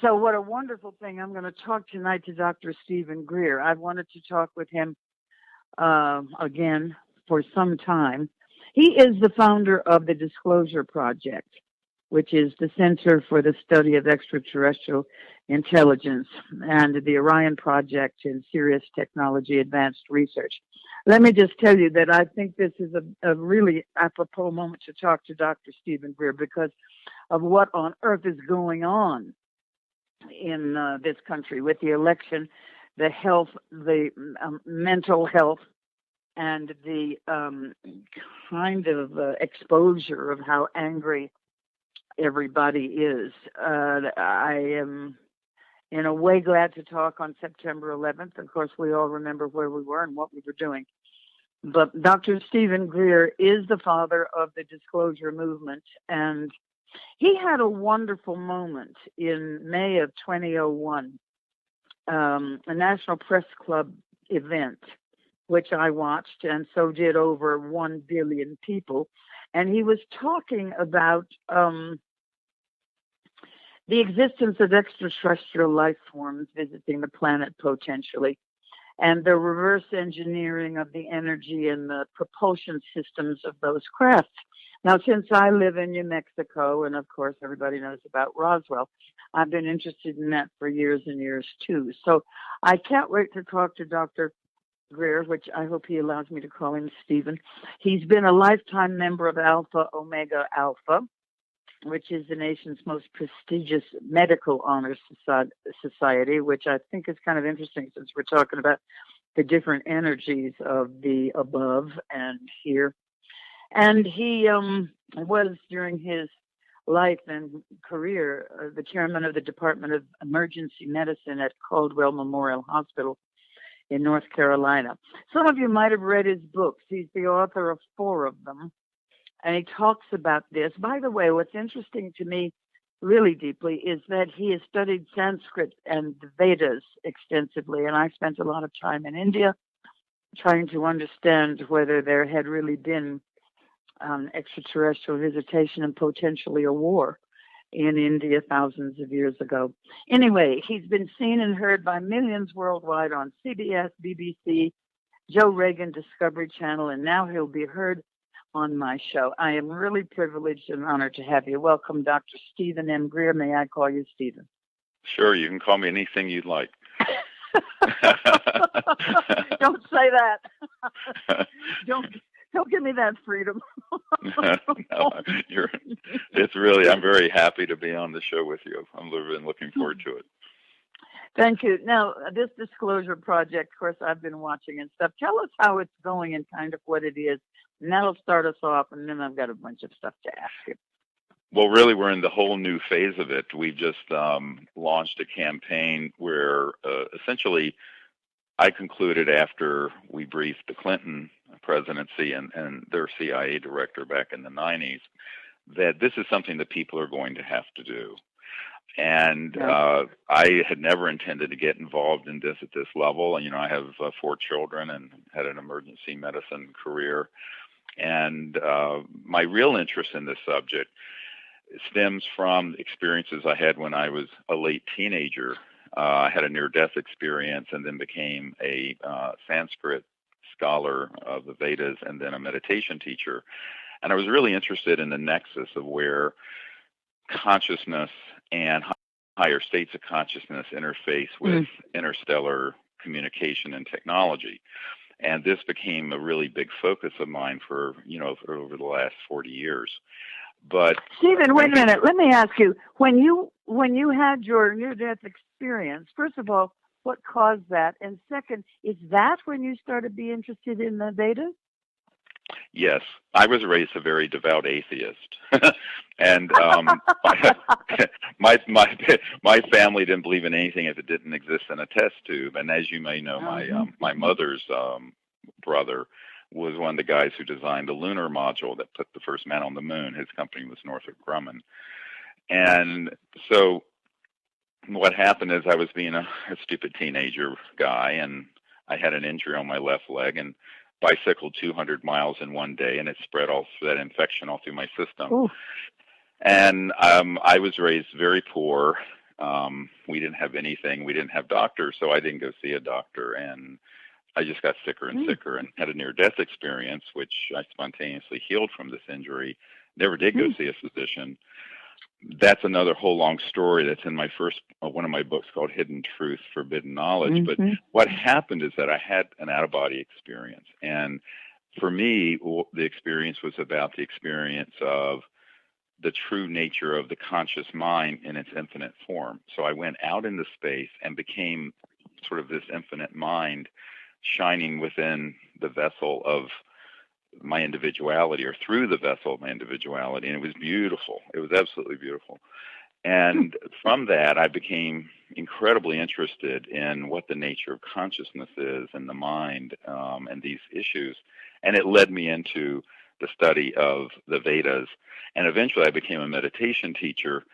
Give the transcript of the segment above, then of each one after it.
So what a wonderful thing. I'm going to talk tonight to Dr. Steven Greer. I've wanted to talk with him again for some time. He is the founder of the Disclosure Project, which is the Center for the Study of Extraterrestrial Intelligence, and the Orion Project in Serious Technology Advanced Research. Let me just tell you that I think this is a really apropos moment to talk to Dr. Steven Greer because of what on earth is going on in this country with the election, the health, the mental health, and the kind of exposure of how angry everybody is. I am in a way glad to talk on September 11th. Of course, we all remember where we were and what we were doing. But Dr. Steven Greer is the father of the disclosure movement, and he had a wonderful moment in May of 2001, a National Press Club event, which I watched, and so did over 1 billion people. And he was talking about the existence of extraterrestrial life forms visiting the planet potentially, and the reverse engineering of the energy and the propulsion systems of those crafts. Now, since I live in New Mexico, and of course everybody knows about Roswell, I've been interested in that for years and years too. So I can't wait to talk to Dr. Greer, which I hope he allows me to call him Stephen. He's been a lifetime member of Alpha Omega Alpha, which is the nation's most prestigious medical honor society, which I think is kind of interesting since we're talking about the different energies of the above and here. And he was, during his life and career, the chairman of the Department of Emergency Medicine at Caldwell Memorial Hospital in North Carolina. Some of you might have read his books. He's the author of 4 of them. And he talks about this. By the way, what's interesting to me really deeply is that he has studied Sanskrit and the Vedas extensively. And I spent a lot of time in India trying to understand whether there had really been extraterrestrial visitation and potentially a war in India thousands of years ago. Anyway, he's been seen and heard by millions worldwide on CBS, BBC, Joe Rogan, Discovery Channel, and now he'll be heard on my show. I am really privileged and honored to have you. Welcome, Dr. Steven M. Greer. May I call you Steven? Sure, you can call me anything you'd like. Don't say that. Don't give me that freedom. No, it's really, I'm very happy to be on the show with you. I'm really looking forward to it. Thank you. Now, this Disclosure Project, of course, I've been watching and stuff. Tell us how it's going and kind of what it is. And that'll start us off, and then I've got a bunch of stuff to ask you. Well, really, we're in the whole new phase of it. We've just launched a campaign where essentially I concluded after we briefed the Clinton presidency and their CIA director back in the 90s that this is something that people are going to have to do. And I had never intended to get involved in this at this level. And, I have 4 children and had an emergency medicine career. And my real interest in this subject stems from experiences I had when I was a late teenager. I had a near-death experience and then became a Sanskrit scholar of the Vedas and then a meditation teacher. And I was really interested in the nexus of where consciousness and higher states of consciousness interface with interstellar communication and technology. And this became a really big focus of mine for over the last 40 years. But Steven, wait a minute. Let me ask you, when you had your near-death experience, first of all, what caused that? And second, is that when you started to be interested in the Vedas? Yes, I was raised a very devout atheist, and my family didn't believe in anything if it didn't exist in a test tube. And as you may know, my mother's brother was one of the guys who designed the lunar module that put the first man on the moon. His company was Northrop Grumman, and so what happened is I was being a stupid teenager guy, and I had an injury on my left leg and bicycled 200 miles in one day, and it spread all that infection all through my system. Ooh. And I was raised very poor. We didn't have anything. We didn't have doctors, so I didn't go see a doctor. And I just got sicker and sicker and had a near-death experience, which I spontaneously healed from this injury. Never did go see a physician. That's another whole long story that's in my first, one of my books called Hidden Truth, Forbidden Knowledge. But what happened is that I had an out-of-body experience. And for me, the experience was about the experience of the true nature of the conscious mind in its infinite form. So I went out into space and became sort of this infinite mind shining within the vessel of my individuality, or through the vessel of my individuality. And it was beautiful. It was absolutely beautiful. And from that, I became incredibly interested in what the nature of consciousness is and the mind, and these issues. And it led me into the study of the Vedas. And eventually I became a meditation teacher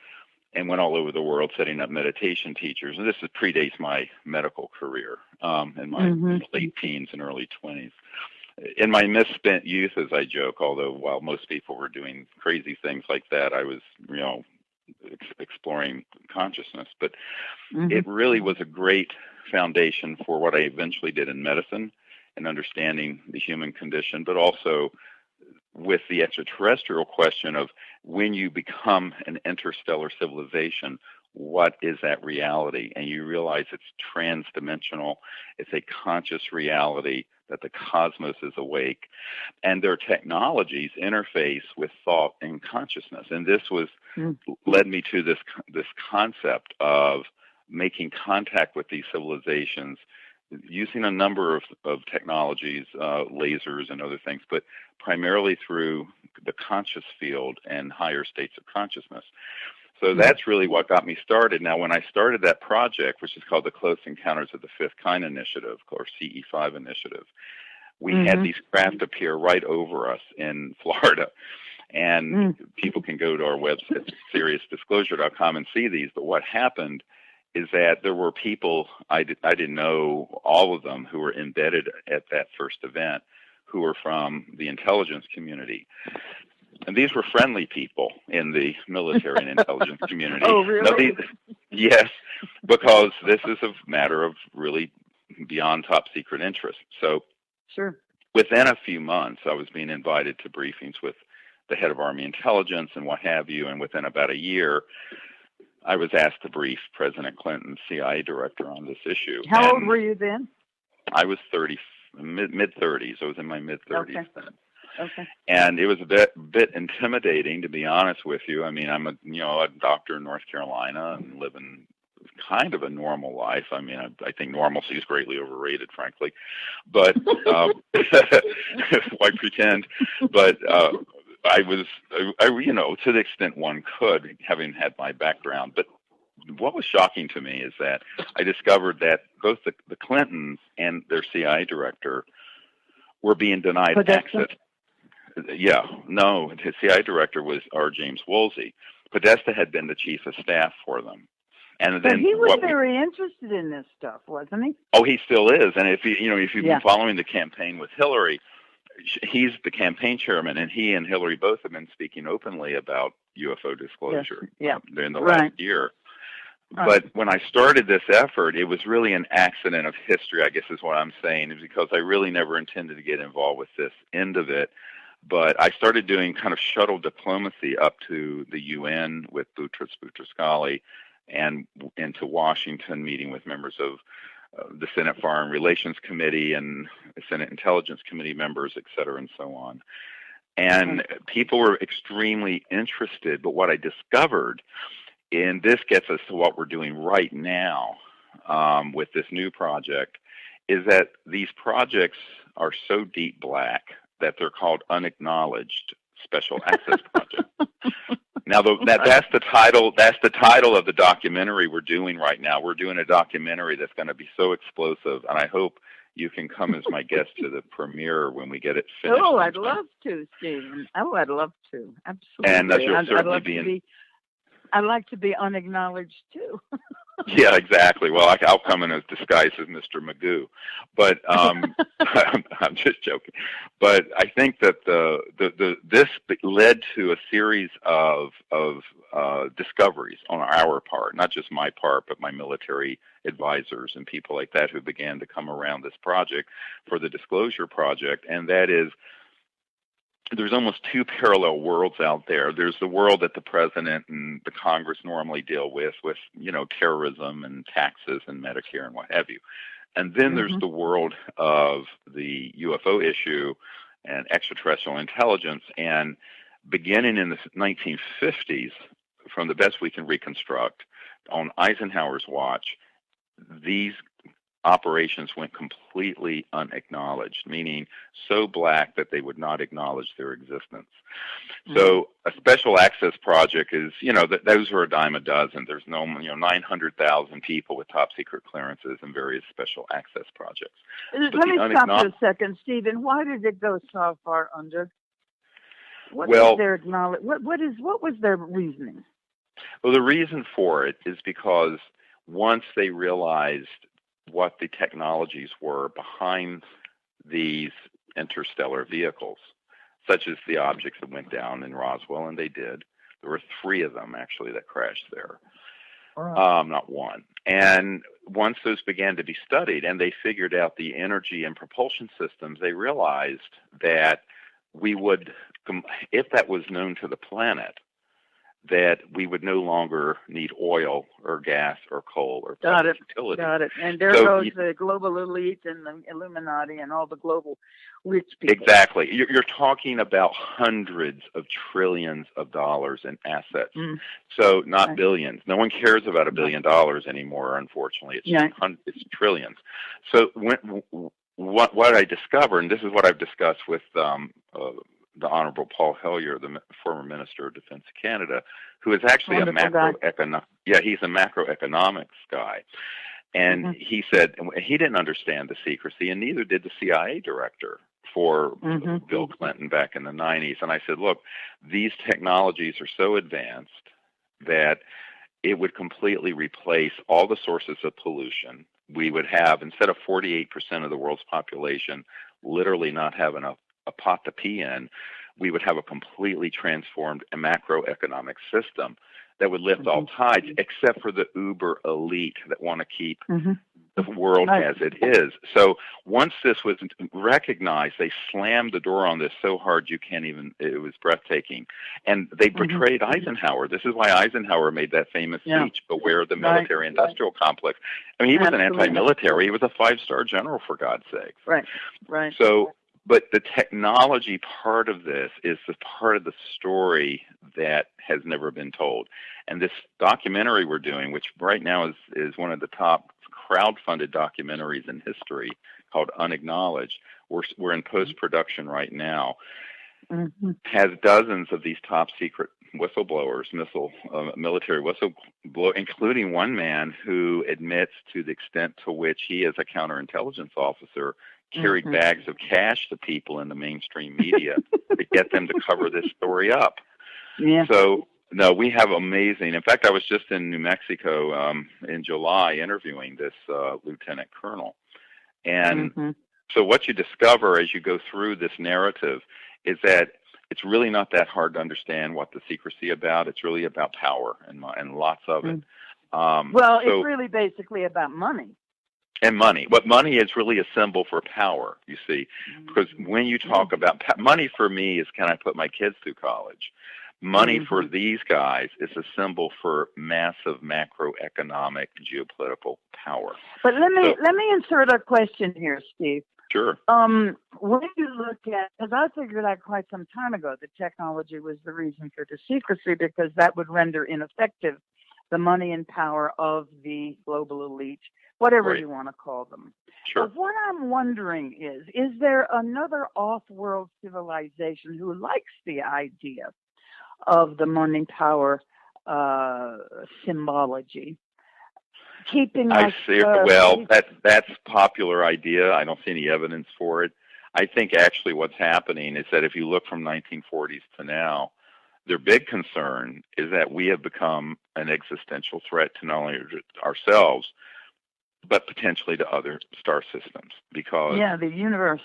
and went all over the world setting up meditation teachers. And this predates my medical career, in my late teens and early 20s. In my misspent youth, as I joke, although while most people were doing crazy things like that, I was, exploring consciousness. But it really was a great foundation for what I eventually did in medicine and understanding the human condition, but also with the extraterrestrial question of when you become an interstellar civilization, what is that reality? And you realize it's trans-dimensional. It's a conscious reality that the cosmos is awake, and their technologies interface with thought and consciousness. And this was led me to this concept of making contact with these civilizations using a number of technologies, lasers and other things, but primarily through the conscious field and higher states of consciousness. So that's really what got me started. Now, when I started that project, which is called the Close Encounters of the Fifth Kind Initiative, or CE5 Initiative, we had these craft appear right over us in Florida. And people can go to our website, SeriousDisclosure.com, and see these. But what happened is that there were people, I didn't know all of them, who were embedded at that first event, who were from the intelligence community. And these were friendly people in the military and intelligence community. Oh, really? Yes, because this is a matter of really beyond top secret interest. So within a few months, I was being invited to briefings with the head of Army intelligence and what have you. And within about a year, I was asked to brief President Clinton's CIA director on this issue. How old were you then? I was mid-30s. I was in my mid-30s then. Okay. And it was a bit intimidating, to be honest with you. I mean, I'm a doctor in North Carolina and living kind of a normal life. I mean, I think normalcy is greatly overrated, frankly. But why pretend? But I was, to the extent one could, having had my background. But what was shocking to me is that I discovered that both the Clintons and their CIA director were being denied access. Yeah, no, his CIA director was R. James Woolsey. Podesta had been the chief of staff for them. And but then he was very interested in this stuff, wasn't he? Oh, he still is. And if you've been following the campaign with Hillary, he's the campaign chairman, and he and Hillary both have been speaking openly about UFO disclosure during the last year. But when I started this effort, it was really an accident of history, I guess is what I'm saying, is because I really never intended to get involved with this end of it. But I started doing kind of shuttle diplomacy up to the UN with Boutros Boutros-Ghali and into Washington, meeting with members of the Senate Foreign Relations Committee and the Senate Intelligence Committee members, et cetera, and so on. And people were extremely interested. But what I discovered, and this gets us to what we're doing right now with this new project, is that these projects are so deep black that they're called unacknowledged special access projects. Now, that's the title. That's the title of the documentary we're doing right now. We're doing a documentary that's going to be so explosive, and I hope you can come as my guest to the premiere when we get it finished. Oh, I'd love to, Steven. Oh, I'd love to. Absolutely. And you'll certainly be in. I'd like to be unacknowledged too. Yeah, exactly. Well, I'll come in as disguised as Mr. Magoo, but I'm just joking. But I think that this led to a series of discoveries on our part, not just my part, but my military advisors and people like that who began to come around this project for the Disclosure Project, and that is, there's almost two parallel worlds out there. There's the world that the president and the Congress normally deal with, terrorism and taxes and Medicare and what have you. And then there's the world of the UFO issue and extraterrestrial intelligence. And beginning in the 1950s, from the best we can reconstruct, on Eisenhower's watch, these operations went completely unacknowledged, meaning so black that they would not acknowledge their existence. So a special access project is, those are a dime a dozen. There's 900,000 people with top secret clearances and various special access projects. Let me stop for a second, Stephen. Why did it go so far under? What was their reasoning? Well, the reason for it is because once they realized what the technologies were behind these interstellar vehicles, such as the objects that went down in Roswell, and they did. There were 3 of them, actually, that crashed there, not one. And once those began to be studied and they figured out the energy and propulsion systems, they realized that we would, if that was known to the planet, that we would no longer need oil or gas or coal or public utility. Got it. And there goes the global elite and the Illuminati and all the global rich people. Exactly. You're talking about hundreds of trillions of dollars in assets. So not billions. No one cares about $1 billion anymore, unfortunately. It's trillions. So what I discovered, and this is what I've discussed with the Honorable Paul Hellyer, the former Minister of Defense of Canada, who is actually he's a macroeconomics guy. And he said he didn't understand the secrecy, and neither did the CIA director for Bill Clinton back in the 90s. And I said, look, these technologies are so advanced that it would completely replace all the sources of pollution. We would have, instead of 48% of the world's population literally not having a pot to pee in, we would have a completely transformed macroeconomic system that would lift all tides, except for the uber elite that want to keep the world as it is. So once this was recognized, they slammed the door on this so hard you can't even, it was breathtaking. And they betrayed Eisenhower. This is why Eisenhower made that famous speech, beware of the military-industrial complex. I mean, he wasn't anti-military. He was a 5-star general, for God's sakes. Right. So, but the technology part of this is the part of the story that has never been told. And this documentary we're doing, which right now is one of the top crowd-funded documentaries in history, called Unacknowledged, we're in post-production right now, has dozens of these top-secret whistleblowers, military whistleblowers, including one man who admits to the extent to which he, as a counterintelligence officer, carried bags of cash to people in the mainstream media to get them to cover this story up. So, no, we have amazing. In fact, I was just in New Mexico in July interviewing this lieutenant colonel. And so what you discover as you go through this narrative is that it's really not that hard to understand what the secrecy about. It's really about power and lots of it. It's really basically about money. And money. But money is really a symbol for power, you see. Because when you talk about money, for me, is can I put my kids through college? Money for these guys is a symbol for massive macroeconomic geopolitical power. But let me insert a question here, Steve. Sure. When you look at, because I figured out quite some time ago that technology was the reason for the secrecy, because that would render ineffective the money and power of the global elite, whatever you want to call them. Sure. But what I'm wondering is there another off-world civilization who likes the idea of the money power symbology? Keeping I see. That's a popular idea. I don't see any evidence for it. I think actually what's happening is that if you look from 1940s to now, their big concern is that we have become an existential threat to not only ourselves, but potentially to other star systems. Because the universe.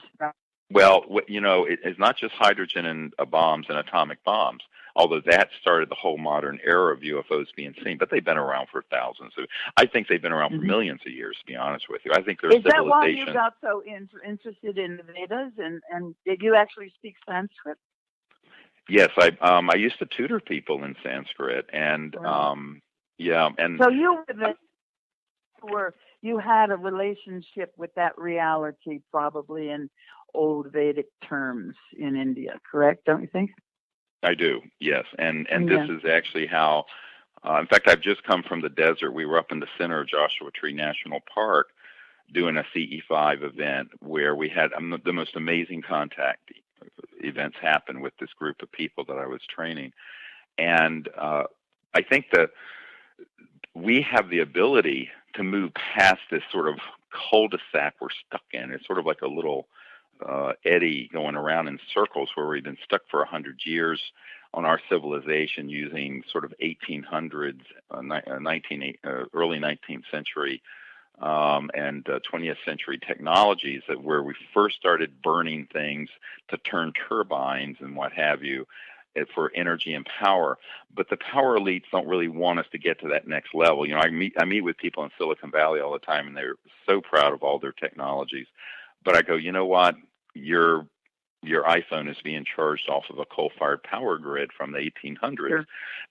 well, it's not just hydrogen and bombs and atomic bombs, although that started the whole modern era of UFOs being seen, but they've been around for thousands. I think they've been around for millions of years, to be honest with you. I think there's civilization. Is that why you got so interested in the Vedas? And did you actually speak Sanskrit? Yes, I used to tutor people in Sanskrit, and and so you had a relationship with that reality, probably in old Vedic terms in India, correct? Don't you think? I do, yes, and this is actually how. In fact, I've just come from the desert. We were up in the center of Joshua Tree National Park doing a CE5 event where we had the most amazing contact events happen with this group of people that I was training. And I think that we have the ability to move past this sort of cul-de-sac we're stuck in. It's sort of like a little eddy going around in circles where we've been stuck for 100 years on our civilization using sort of 1800s, early 19th century and 20th century technologies, where we first started burning things to turn turbines and what have you for energy and power. But the power elites don't really want us to get to that next level. I meet with people in Silicon Valley all the time, and they're so proud of all their technologies. But I go, you know what? Your iPhone is being charged off of a coal-fired power grid from the 1800s. Sure.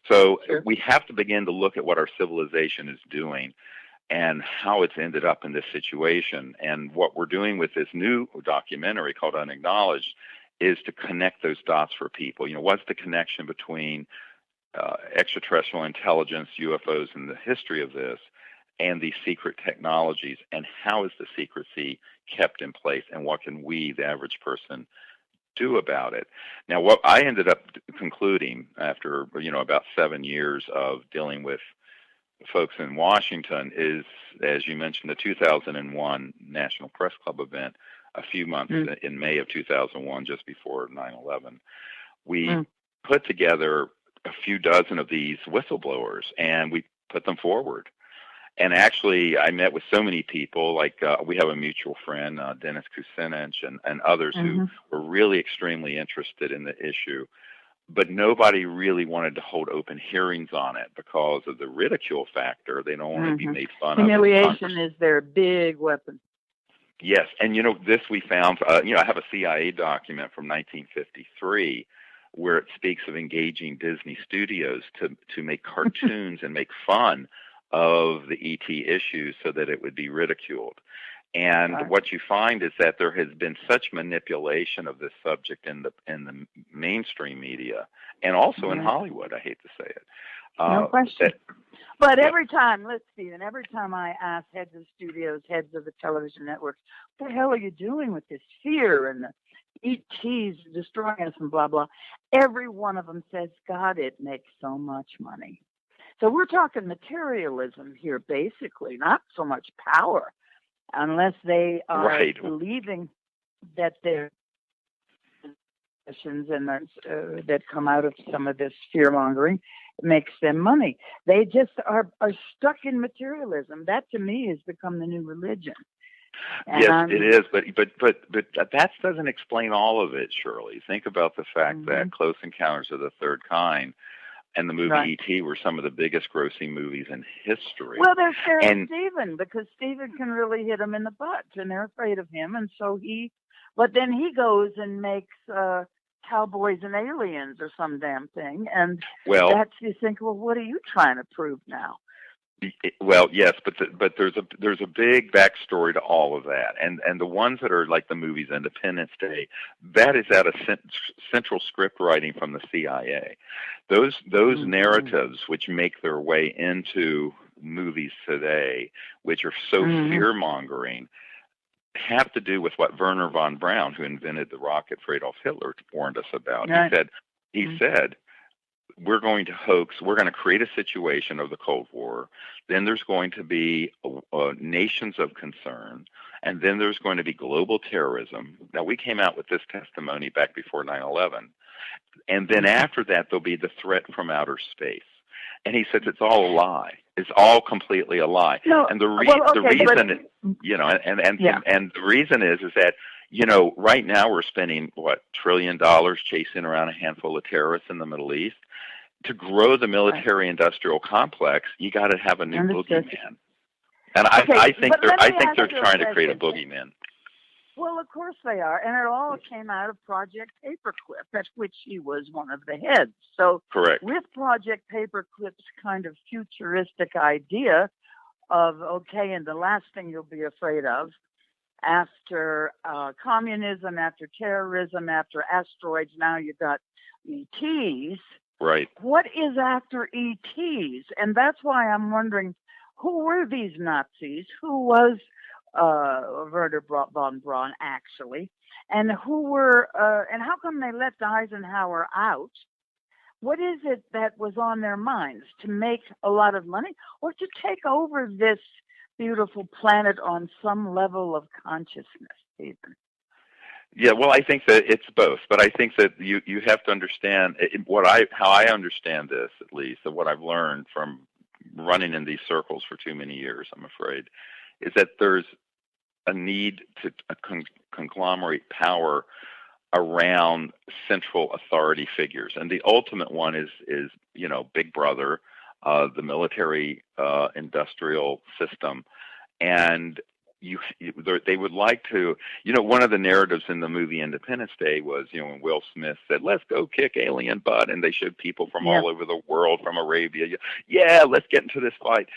So we have to begin to look at what our civilization is doing and how it's ended up in this situation. And what we're doing with this new documentary called Unacknowledged is to connect those dots for people. What's the connection between extraterrestrial intelligence, UFOs, and the history of this, and these secret technologies, and how is the secrecy kept in place, and what can we, the average person, do about it? Now, what I ended up concluding after about 7 years of dealing with folks in Washington is, as you mentioned, the 2001 National Press Club event a few months in May of 2001, just before 9/11. We put together a few dozen of these whistleblowers, and we put them forward. And actually, I met with so many people, like we have a mutual friend, Dennis Kucinich, and others who were really extremely interested in the issue. But nobody really wanted to hold open hearings on it because of the ridicule factor. They don't want to be made fun of. Humiliation is their big weapon. Yes, and this we found, I have a CIA document from 1953 where it speaks of engaging Disney Studios to make cartoons and make fun of the ET issues so that it would be ridiculed. And what you find is that there has been such manipulation of this subject in the mainstream media and also in Hollywood. I hate to say it. No question. But every time I ask heads of studios, heads of the television networks, what the hell are you doing with this fear and the ETs destroying us and blah, blah, every one of them says, God, it makes so much money. So we're talking materialism here, basically, not so much power, unless they are believing that their and that come out of some of this fear-mongering makes them money. They just are stuck in materialism. That, to me, has become the new religion. And yes, it is, but that doesn't explain all of it, Shirley. Think about the fact that Close Encounters of the Third Kind and the movie E.T. were some of the biggest grossing movies in history. Well, they're scared of Steven because Steven can really hit them in the butt, and they're afraid of him. And so but then he goes and makes Cowboys and Aliens or some damn thing. And that's, you think, well, what are you trying to prove now? Well, yes, but there's a big backstory to all of that, and the ones that are like the movies Independence Day, that is out of central script writing from the CIA. Those narratives which make their way into movies today, which are so fear mongering, have to do with what Werner von Braun, who invented the rocket for Adolf Hitler, warned us about. He said. We're going to create a situation of the Cold War. Then there's going to be nations of concern. And then there's going to be global terrorism. Now, we came out with this testimony back before 9/11. And then after that, there'll be the threat from outer space. And he says it's all a lie. It's all completely a lie. No, And the okay, reason, and the reason is that, right now we're spending $1 trillion chasing around a handful of terrorists in the Middle East. To grow the military-industrial complex, you got to have a new boogeyman. And I think they're trying to create a boogeyman. Well, of course they are, and it all came out of Project Paperclip, at which he was one of the heads. So, correct. With Project Paperclip's kind of futuristic idea of, okay, and the last thing you'll be afraid of after communism, after terrorism, after asteroids, now you've got ETs. Right. What is after ETs? And that's why I'm wondering, who were these Nazis? Who was Werner von Braun, actually, and who were, and how come they let Eisenhower out? What is it that was on their minds? To make a lot of money, or to take over this beautiful planet on some level of consciousness, Stephen? Yeah, well, I think that it's both, but I think that you have to understand how I understand this, at least, of what I've learned from running in these circles for too many years, I'm afraid, is that there's a need to conglomerate power around central authority figures, and the ultimate one is Big Brother, the military industrial system, and they would like to. One of the narratives in the movie Independence Day was, when Will Smith said, "Let's go kick alien butt," and they showed people from all over the world, from Arabia. Yeah, let's get into this fight.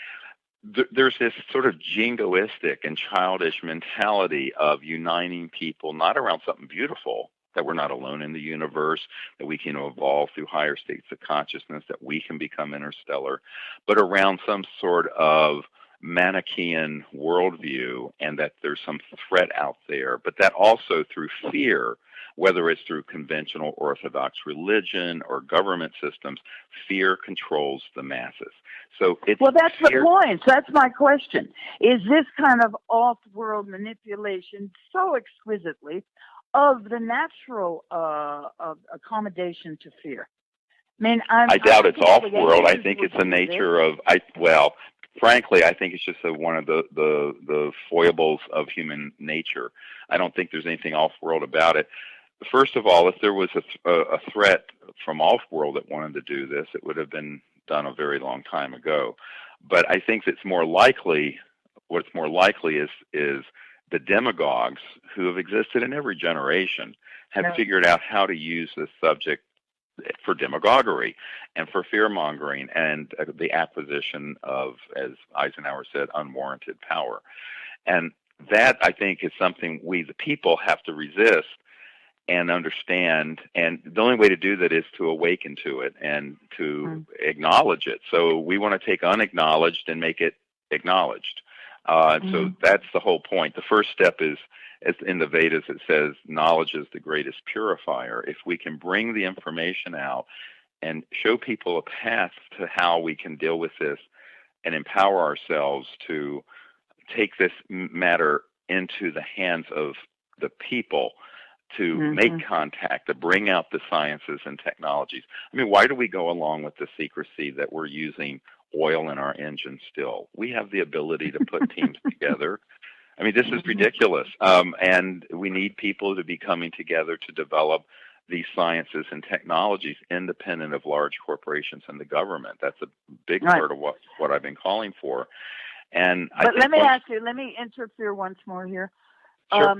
There's this sort of jingoistic and childish mentality of uniting people, not around something beautiful, that we're not alone in the universe, that we can evolve through higher states of consciousness, that we can become interstellar, but around some sort of Manichaean worldview, and that there's some threat out there, but that also through fear, whether it's through conventional Orthodox religion or government systems, fear controls the masses. So that's the point. That's my question. Is this kind of off-world manipulation so exquisitely of the natural accommodation to fear? I doubt it's off-world. I think it's the nature of frankly, I think it's just one of the foibles of human nature. I don't think there's anything off-world about it. First of all, if there was a threat from off-world that wanted to do this, it would have been done a very long time ago. But I think what's more likely is the demagogues who have existed in every generation have figured out how to use this subject for demagoguery and for fear-mongering and the acquisition of, as Eisenhower said, unwarranted power. And that, I think, is something we, the people, have to resist and understand. And the only way to do that is to awaken to it and to acknowledge it. So we want to take unacknowledged and make it acknowledged. So that's the whole point. The first step is, as in the Vedas, it says, knowledge is the greatest purifier. If we can bring the information out and show people a path to how we can deal with this and empower ourselves to take this matter into the hands of the people, to make contact, to bring out the sciences and technologies. Why do we go along with the secrecy that we're using oil in our engines still? We have the ability to put teams together. This is ridiculous. And we need people to be coming together to develop these sciences and technologies independent of large corporations and the government. That's a big part of what I've been calling for. But let me interfere once more here. Sure.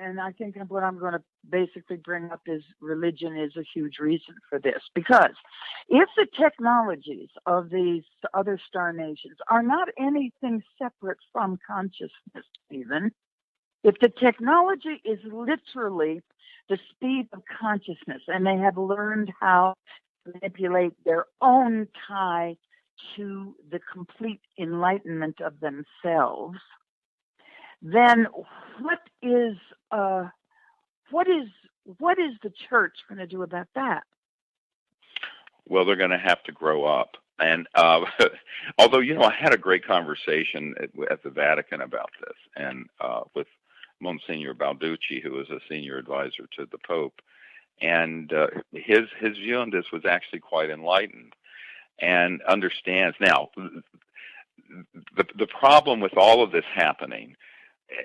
And I think what I'm going to basically bring up is religion is a huge reason for this. Because if the technologies of these other star nations are not anything separate from consciousness, even, if the technology is literally the speed of consciousness and they have learned how to manipulate their own tie to the complete enlightenment of themselves, then what is the church going to do about that? Well, they're going to have to grow up. And although, I had a great conversation at the Vatican about this, and with Monsignor Balducci, who is a senior advisor to the Pope. and his view on this was actually quite enlightened and understands now. The problem with all of this happening,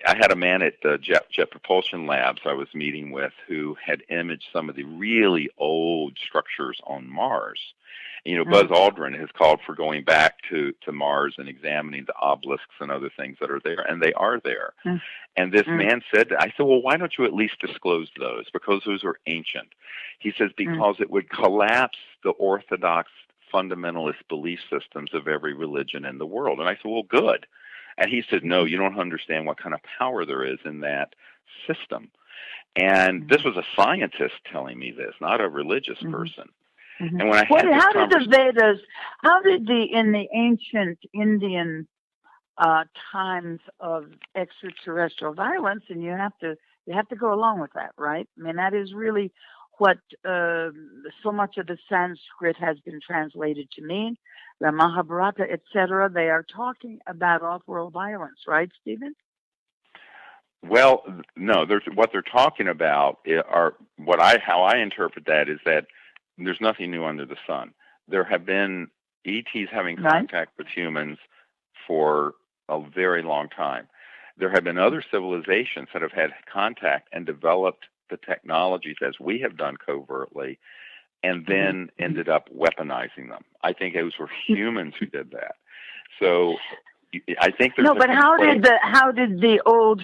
I had a man at the Jet Propulsion Labs I was meeting with who had imaged some of the really old structures on Mars. You know, Buzz Aldrin has called for going back to Mars and examining the obelisks and other things that are there, and they are there. And this man said, I said, well, why don't you at least disclose those? Because those are ancient. He says, because it would collapse the orthodox fundamentalist belief systems of every religion in the world. And I said, well, good. And he said, no, you don't understand what kind of power there is in that system. And this was a scientist telling me this, not a religious person. And when I had this how did the Vedas, in the ancient Indian times of extraterrestrial violence, and you have to go along with that, right? I mean, that is really what so much of the Sanskrit has been translated to mean. The Mahabharata, etc. They are talking about off-world violence, right, Stephen? Well, no. What they're talking about are how I interpret that is that there's nothing new under the sun. There have been ETs having contact with humans for a very long time. There have been other civilizations that have had contact and developed the technologies as we have done covertly, and then ended up weaponizing them. I think those were humans who did that. So I think there's but how did the old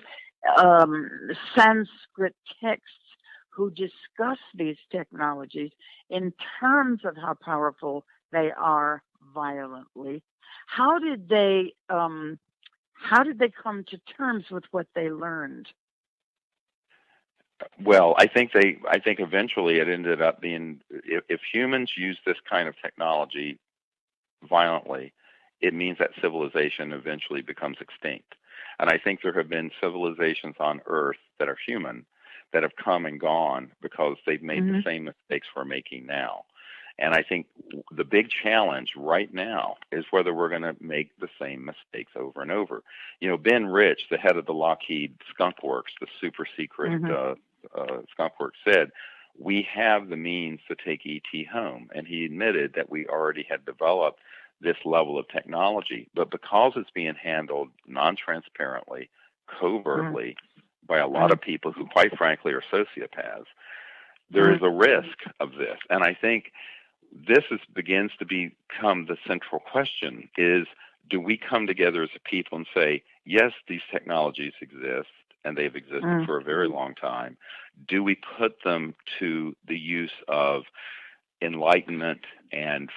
Sanskrit texts who discuss these technologies in terms of how powerful they are violently, how did they come to terms with what they learned? Well, I think eventually it ended up being, if humans use this kind of technology violently, it means that civilization eventually becomes extinct. And I think there have been civilizations on Earth that are human that have come and gone because they've made the same mistakes we're making now. And I think the big challenge right now is whether we're going to make the same mistakes over and over. You know, Ben Rich, the head of the Lockheed Skunk Works, the super secret Skunk Works, said, we have the means to take ET home. And he admitted that we already had developed this level of technology, but because it's being handled non-transparently, covertly, by a lot of people who, quite frankly, are sociopaths, there is a risk of this. And I think this begins to become the central question is, do we come together as a people and say, yes, these technologies exist, and they've existed for a very long time. Do we put them to the use of enlightenment and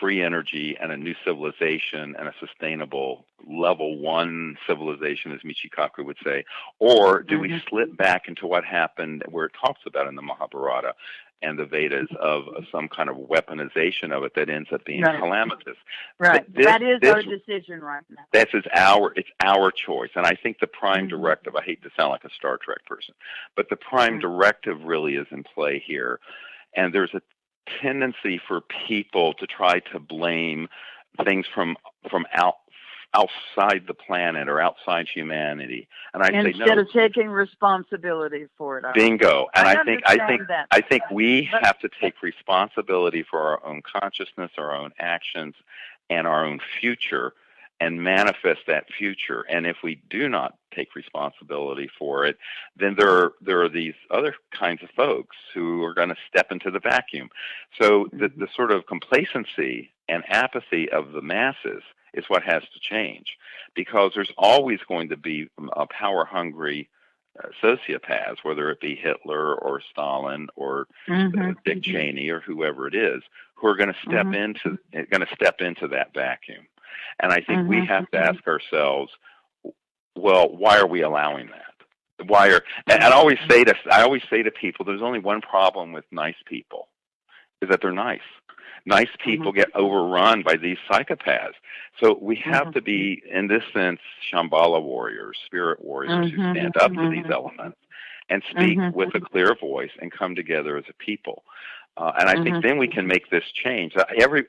free energy and a new civilization and a sustainable level one civilization, as Michikaku would say, or do we slip back into what happened where it talks about in the Mahabharata and the Vedas of some kind of weaponization of it that ends up being calamitous? Right. That is our decision right now. It's our choice. And I think the prime directive, I hate to sound like a Star Trek person, but the prime directive really is in play here. And there's a tendency for people to try to blame things from outside the planet or outside humanity, and I say no. Instead of taking responsibility for it. Bingo. And I think we have to take responsibility for our own consciousness, our own actions, and our own future, and manifest that future. And if we do not take responsibility for it, then there are these other kinds of folks who are going to step into the vacuum. So the sort of complacency and apathy of the masses is what has to change, because there's always going to be a power-hungry sociopaths, whether it be Hitler or Stalin or Dick Cheney or whoever it is, who are going to step into that vacuum. And I think we have to ask ourselves, well, why are we allowing that? And I always say to people, there's only one problem with nice people, is that they're nice. Nice people get overrun by these psychopaths. So we have to be, in this sense, Shambhala warriors, spirit warriors who stand up to these elements and speak with a clear voice and come together as a people. And I think then we can make this change. Every,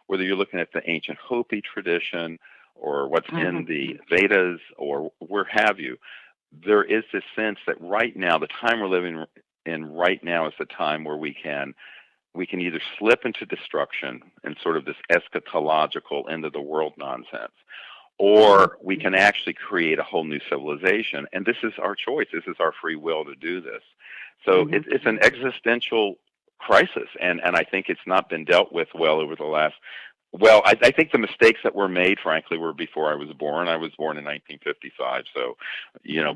whether you're looking at the ancient Hopi tradition or what's in the Vedas or where have you, there is this sense that right now, the time we're living and right now is the time where we can either slip into destruction and sort of this eschatological end of the world nonsense, or we can actually create a whole new civilization. And this is our choice. This is our free will to do this. So it's an existential crisis, and I think it's not been dealt with well over the last. Well, I think the mistakes that were made, frankly, were before I was born. I was born in 1955, so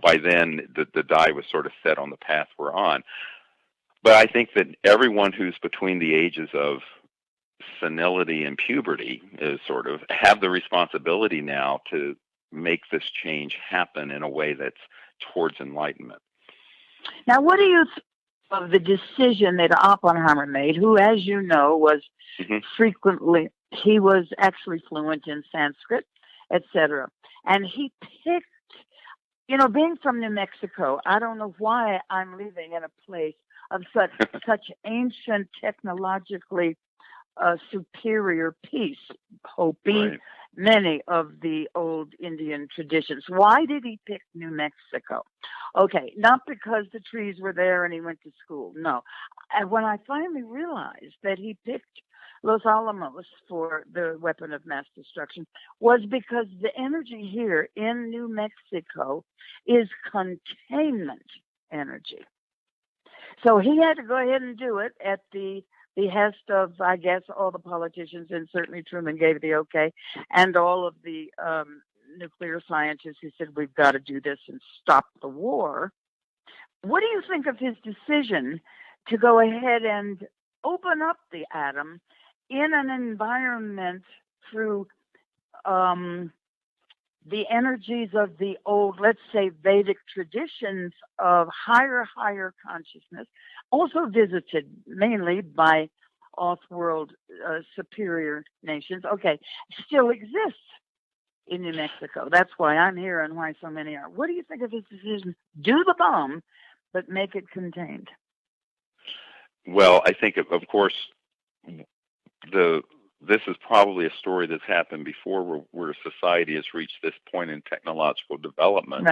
by then the die was sort of set on the path we're on. But I think that everyone who's between the ages of senility and puberty is sort of have the responsibility now to make this change happen in a way that's towards enlightenment. Now, what do you think of the decision that Oppenheimer made, who, as you know, was he was actually fluent in Sanskrit, etc. And he picked, being from New Mexico, I don't know why I'm living in a place of such ancient, technologically superior peace, Hopi, many of the old Indian traditions. Why did he pick New Mexico? Okay, not because the trees were there and he went to school. No. And when I finally realized that he picked Los Alamos for the weapon of mass destruction was because the energy here in New Mexico is containment energy. So he had to go ahead and do it at the behest of, I guess, all the politicians, and certainly Truman gave the okay, and all of the nuclear scientists who said, we've got to do this and stop the war. What do you think of his decision to go ahead and open up the atom in an environment through the energies of the old, let's say, Vedic traditions of higher consciousness, also visited mainly by off-world superior nations, still exists in New Mexico. That's why I'm here and why so many are. What do you think of his decision? Do the bomb, but make it contained. Well, I think, of course, this is probably a story that's happened before where society has reached this point in technological development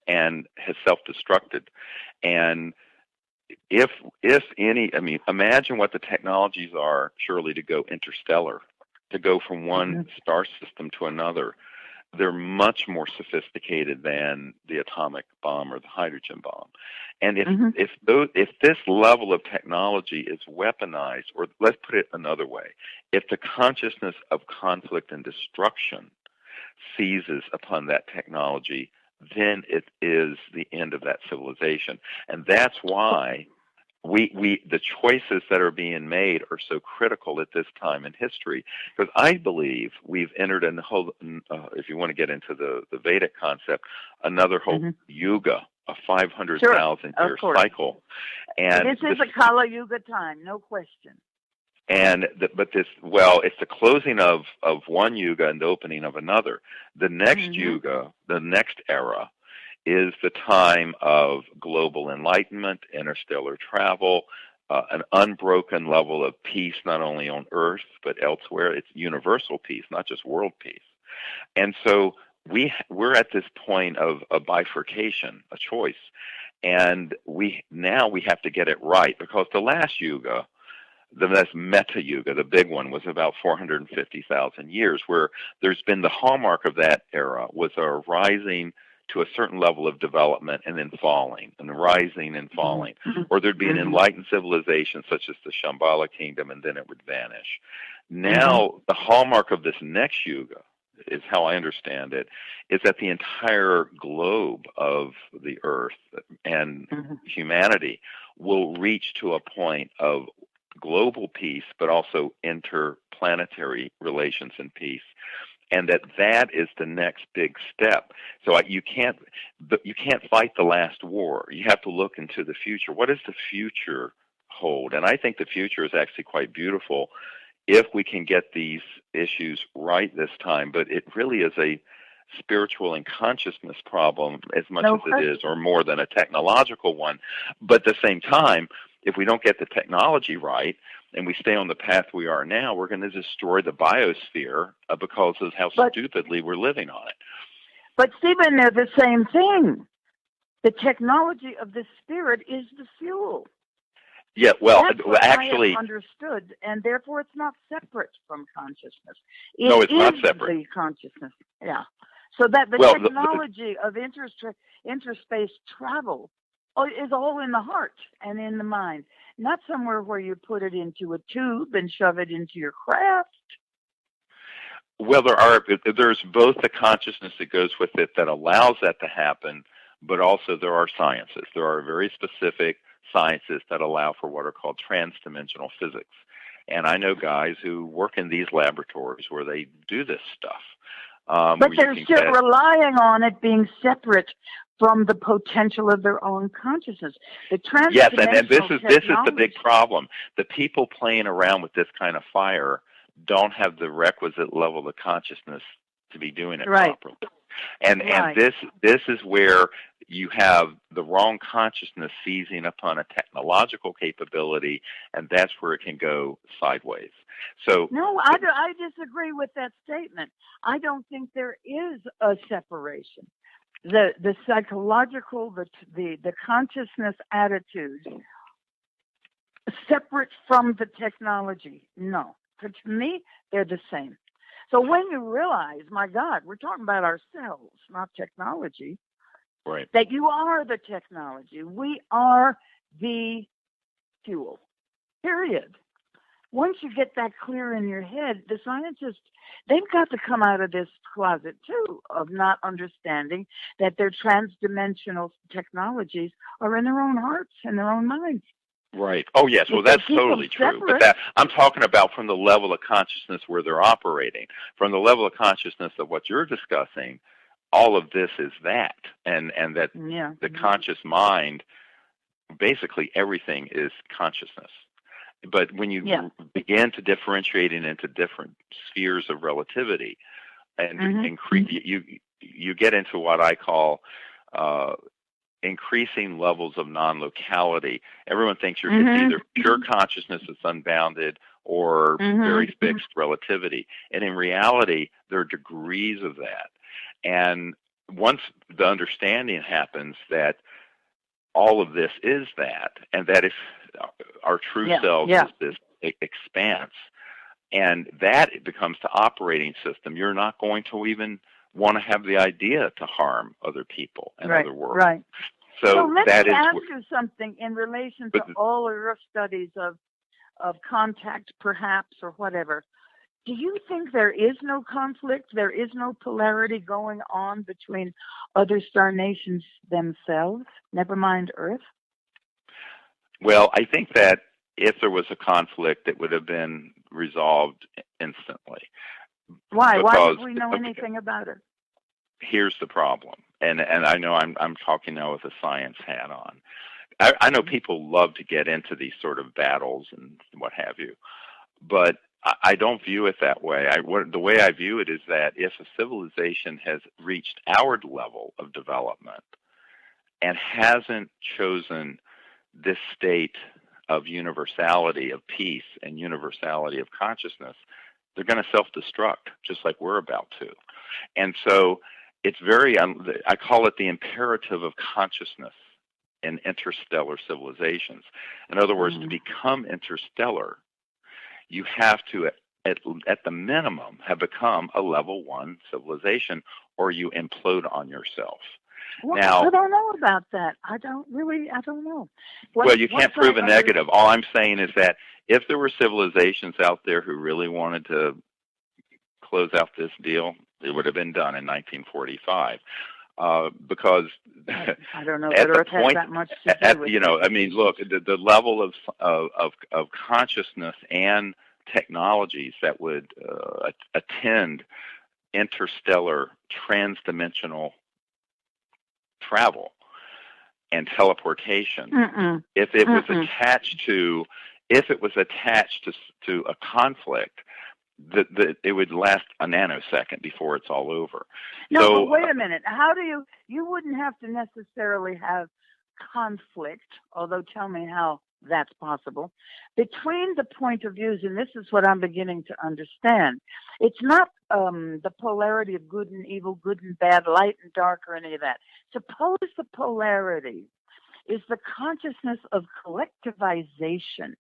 and has self-destructed. And if any, imagine what the technologies are, surely, to go interstellar, to go from one star system to another. They're much more sophisticated than the atomic bomb or the hydrogen bomb. And if this level of technology is weaponized, or let's put it another way, if the consciousness of conflict and destruction seizes upon that technology, then it is the end of that civilization. And that's why the choices that are being made are so critical at this time in history, because I believe we've entered in the whole, if you want to get into the Vedic concept, another whole yuga, a 500,000 year cycle. And this is a Kali Yuga time, no question. And it's the closing of one yuga and the opening of another. The next yuga, the next era, is the time of global enlightenment, interstellar travel, an unbroken level of peace, not only on Earth, but elsewhere. It's universal peace, not just world peace. And so we're at this point of a bifurcation, a choice. And we have to get it right, because the last yuga, the Meta Yuga, the big one, was about 450,000 years, where there's been the hallmark of that era was a rising to a certain level of development and then falling, and rising and falling. Or there'd be an enlightened civilization such as the Shambhala kingdom, and then it would vanish. Now, the hallmark of this next yuga, is how I understand it, is that the entire globe of the earth and humanity will reach to a point of global peace, but also interplanetary relations and peace. And that is the next big step. So you can't fight the last war. You have to look into the future. What does the future hold? And I think the future is actually quite beautiful if we can get these issues right this time. But it really is a spiritual and consciousness problem as much as it is, or more than a technological one. But at the same time, if we don't get the technology right and we stay on the path we are now, we're going to destroy the biosphere because of how stupidly we're living on it. But Stephen, they're the same thing. The technology of the spirit is the fuel. Yeah, well, That's what I actually, have understood, and therefore it's not separate from consciousness. no, It it's not is separate. the consciousness. Yeah. So that the Well, technology of interspace travel is all in the heart and in the mind, not somewhere where you put it into a tube and shove it into your craft. well, there's both the consciousness that goes with it that allows that to happen, but also there are sciences. There are very specific sciences that allow for what are called transdimensional physics. And I know guys who work in these laboratories where they do this stuff. But they're still relying on it being separate from the potential of their own consciousness. The yes, and this is the big problem. The people playing around with this kind of fire don't have the requisite level of consciousness to be doing it properly. And this is where you have the wrong consciousness seizing upon a technological capability, and that's where it can go sideways. So no, I disagree with that statement. I don't think there is a separation. The psychological, the consciousness attitudes separate from the technology. No, to me, they're the same. So when you realize, my God, we're talking about ourselves, not technology, right, that you are the technology. We are the fuel, period. Once you get that clear in your head, the scientists, they've got to come out of this closet, too, of not understanding that their transdimensional technologies are in their own hearts and their own minds. Right. Oh, yes. Well, that's totally true. But I'm talking about from the level of consciousness where they're operating. From the level of consciousness of what you're discussing, all of this is that. And that the conscious mind, basically everything is consciousness. But when you begin to differentiate it into different spheres of relativity, and you get into what I call increasing levels of non-locality. Everyone thinks it's either pure consciousness that's unbounded or very fixed relativity. And in reality, there are degrees of that. And once the understanding happens that all of this is that, and that if our true selves is this expanse, and that it becomes the operating system, you're not going to even want to have the idea to harm other people and other worlds. Right. So let me ask you something in relation to all of your studies of contact, perhaps, or whatever. Do you think there is no conflict, there is no polarity going on between other star nations themselves, never mind Earth? Well, I think that if there was a conflict, it would have been resolved instantly. Why? Why don't we know anything about it? Here's the problem, and I know I'm talking now with a science hat on. I know people love to get into these sort of battles and what have you, but I don't view it that way. The way I view it is that if a civilization has reached our level of development and hasn't chosen this state of universality of peace and universality of consciousness, they're going to self-destruct, just like we're about to. And so it's I call it the imperative of consciousness in interstellar civilizations. In other words, to become interstellar, you have to, at the minimum, have become a level 1 civilization, or you implode on yourself. Well, now, I don't know about that. I don't know. Well, you can't prove a negative. All I'm saying is that if there were civilizations out there who really wanted to close out this deal, it would have been done in 1945. Because I don't know that Earth has that much to do with it. I mean, look, the level of consciousness and technologies that would attend interstellar transdimensional travel and teleportation, if it was attached to a conflict, that it would last a nanosecond before it's all over. No, so, but wait a minute. How do you wouldn't have to necessarily have conflict, although tell me how that's possible, between the point of views, and this is what I'm beginning to understand. It's not the polarity of good and evil, good and bad, light and dark, or any of that. Suppose the polarity is the consciousness of collectivization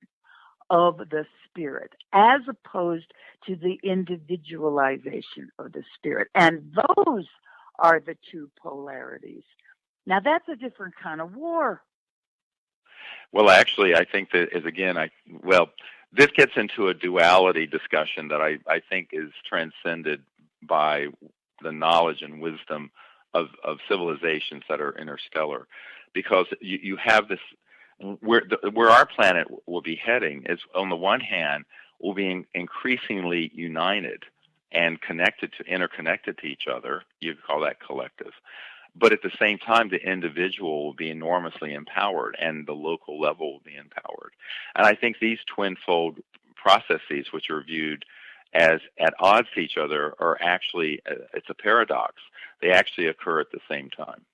of the spirit as opposed to the individualization of the spirit. And those are the two polarities. Now, that's a different kind of war. Well, actually, I think that is, again, this gets into a duality discussion that I think is transcended by the knowledge and wisdom of civilizations that are interstellar, because you have this, where our planet will be heading is, on the one hand, we'll be increasingly united and interconnected to each other. You could call that collective. But at the same time, the individual will be enormously empowered, and the local level will be empowered. And I think these twinfold processes, which are viewed as at odds to each other, are actually, it's a paradox. They actually occur at the same time.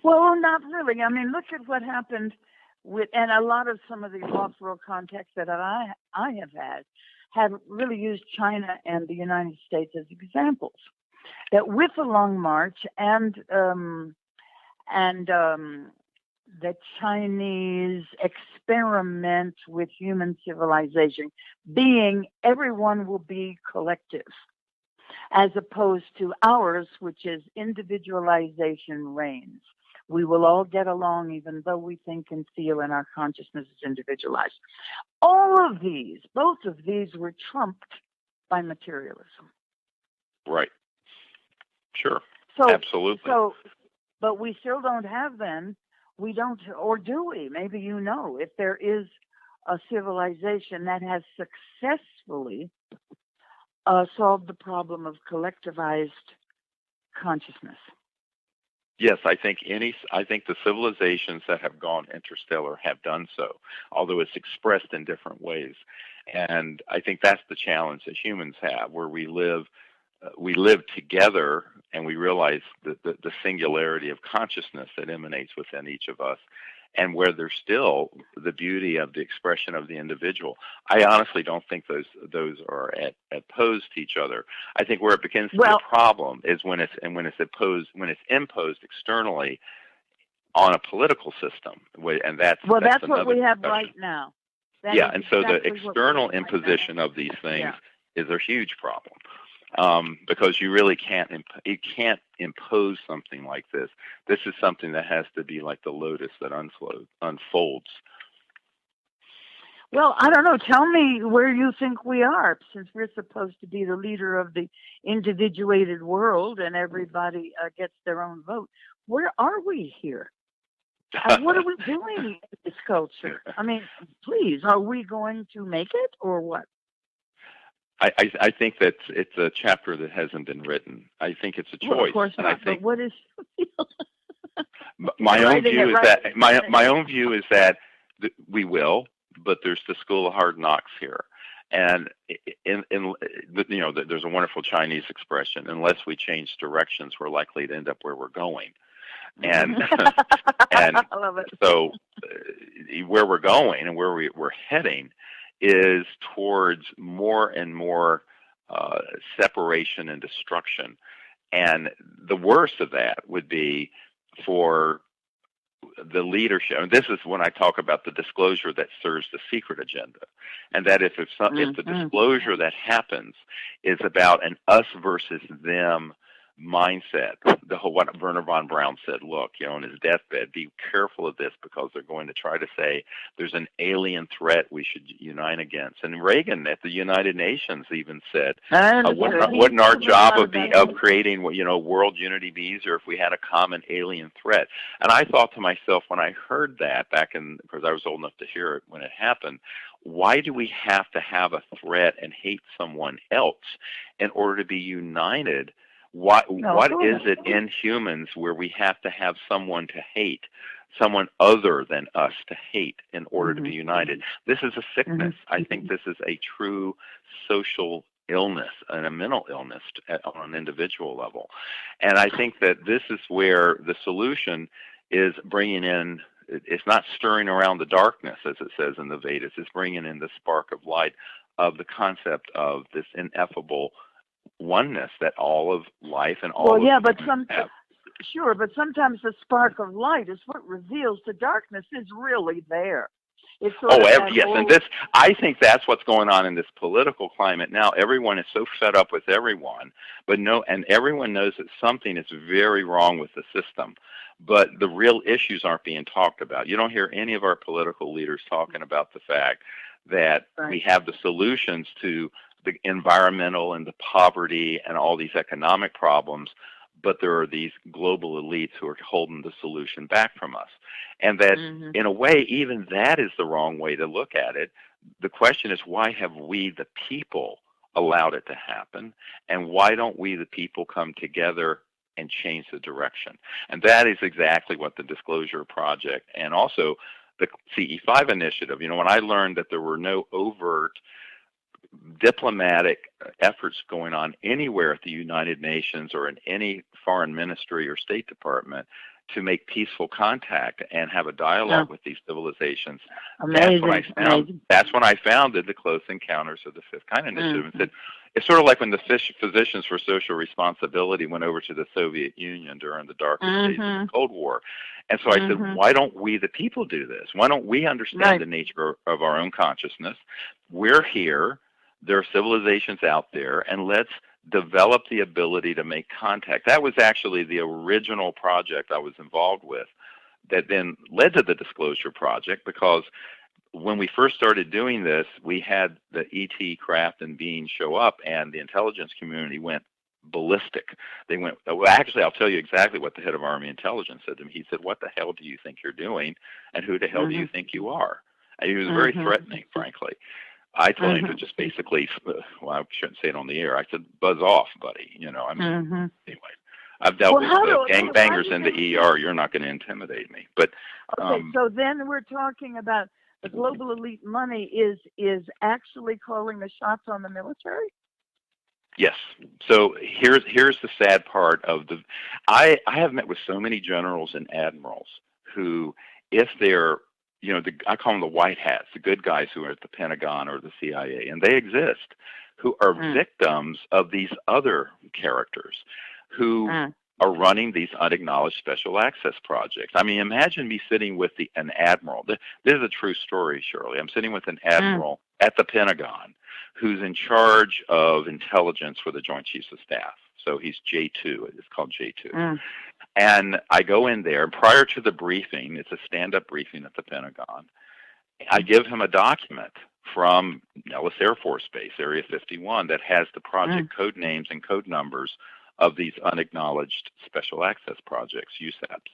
Well, not really. I mean, look at what happened with, and a lot of some of the off-world contacts that I have had have really used China and the United States as examples. That with the Long March and the Chinese experiment with human civilization being everyone will be collective, as opposed to ours, which is individualization reigns. We will all get along even though we think and feel and our consciousness is individualized. All of these, both of these were trumped by materialism. Right. Sure. So, absolutely. But we still don't have then, we don't, or do we? Maybe you know, if there is a civilization that has successfully solved the problem of collectivized consciousness. Yes, I think the civilizations that have gone interstellar have done so, although it's expressed in different ways. And I think that's the challenge that humans have, where we live together, and we realize the singularity of consciousness that emanates within each of us, and where there's still the beauty of the expression of the individual. I honestly don't think those are opposed to each other. I think where it begins to be a problem is when it's imposed externally on a political system, and that's what we have right now. And so the external imposition of these things is a huge problem. Because you really can't impose something like this. This is something that has to be like the lotus that unfolds. Well, I don't know. Tell me where you think we are, since we're supposed to be the leader of the individuated world and everybody gets their own vote. Where are we here? What are we doing in this culture? I mean, please, are we going to make it or what? I think that it's a chapter that hasn't been written. I think it's a choice. Well, of course not, and I think but what is my own view is that we will, but there's the school of hard knocks here. And there's a wonderful Chinese expression: unless we change directions, we're likely to end up where we're going. And and I love it. So where we're going and where we're heading is towards more and more separation and destruction. And the worst of that would be for the leadership. And this is when I talk about the disclosure that serves the secret agenda. And that if the disclosure that happens is about an us versus them mindset, what Werner von Braun said, look, on his deathbed, be careful of this, because they're going to try to say there's an alien threat we should unite against. And Reagan at the United Nations even said, wouldn't our job of creating world unity be easier if we had a common alien threat? And I thought to myself, when I heard that because I was old enough to hear it when it happened, why do we have to have a threat and hate someone else in order to be united? What is it in humans where we have to have someone to hate, someone other than us to hate in order to be united? This is a sickness. I think this is a true social illness and a mental illness on an individual level. And I think that this is where the solution is bringing in, it's not stirring around the darkness, as it says in the Vedas, it's bringing in the spark of light of the concept of this ineffable oneness that all of life and all have. Sure, but sometimes the spark of light is what reveals the darkness is really there. It's sort of that Yes, and I think that's what's going on in this political climate now. Everyone is so fed up with everyone, and everyone knows that something is very wrong with the system, but the real issues aren't being talked about. You don't hear any of our political leaders talking about the fact that we have the solutions to the environmental and the poverty and all these economic problems, but there are these global elites who are holding the solution back from us. And that, in a way, even that is the wrong way to look at it. The question is, why have we, the people, allowed it to happen? And why don't we, the people, come together and change the direction? And that is exactly what the Disclosure Project and also the CE5 initiative, when I learned that there were no overt diplomatic efforts going on anywhere at the United Nations or in any foreign ministry or State Department to make peaceful contact and have a dialogue with these civilizations. Amazing. That's when I founded the Close Encounters of the Fifth Kind Initiative. And said, it's sort of like when the Physicians for Social Responsibility went over to the Soviet Union during the darkest days of the Cold War. And so I said, why don't we, the people, do this? Why don't we understand the nature of our own consciousness? We're here. There are civilizations out there, and let's develop the ability to make contact. That was actually the original project I was involved with that then led to the Disclosure Project, because when we first started doing this, we had the ET craft and beings show up, and the intelligence community went ballistic. They went, well, actually, I'll tell you exactly what the head of Army Intelligence said to me. He said, "What the hell do you think you're doing, and who the hell do you think you are?" And he was very threatening, frankly. I told him to just basically, well, I shouldn't say it on the air. I said, "Buzz off, buddy." Anyway, I've dealt with gangbangers in the ER. You're not going to intimidate me. But so then we're talking about the global elite money is actually calling the shots on the military? Yes. So here's the sad part of I have met with so many generals and admirals who, if they're, I call them the white hats, the good guys who are at the Pentagon or the CIA, and they exist, who are victims of these other characters who are running these unacknowledged special access projects. I mean, imagine me sitting with an admiral. This is a true story, Shirley. I'm sitting with an admiral at the Pentagon who's in charge of intelligence for the Joint Chiefs of Staff. So he's J2. It's called J2. And I go in there, prior to the briefing, it's a stand-up briefing at the Pentagon, I give him a document from Nellis Air Force Base, Area 51, that has the project code names and code numbers of these unacknowledged special access projects, USAPs.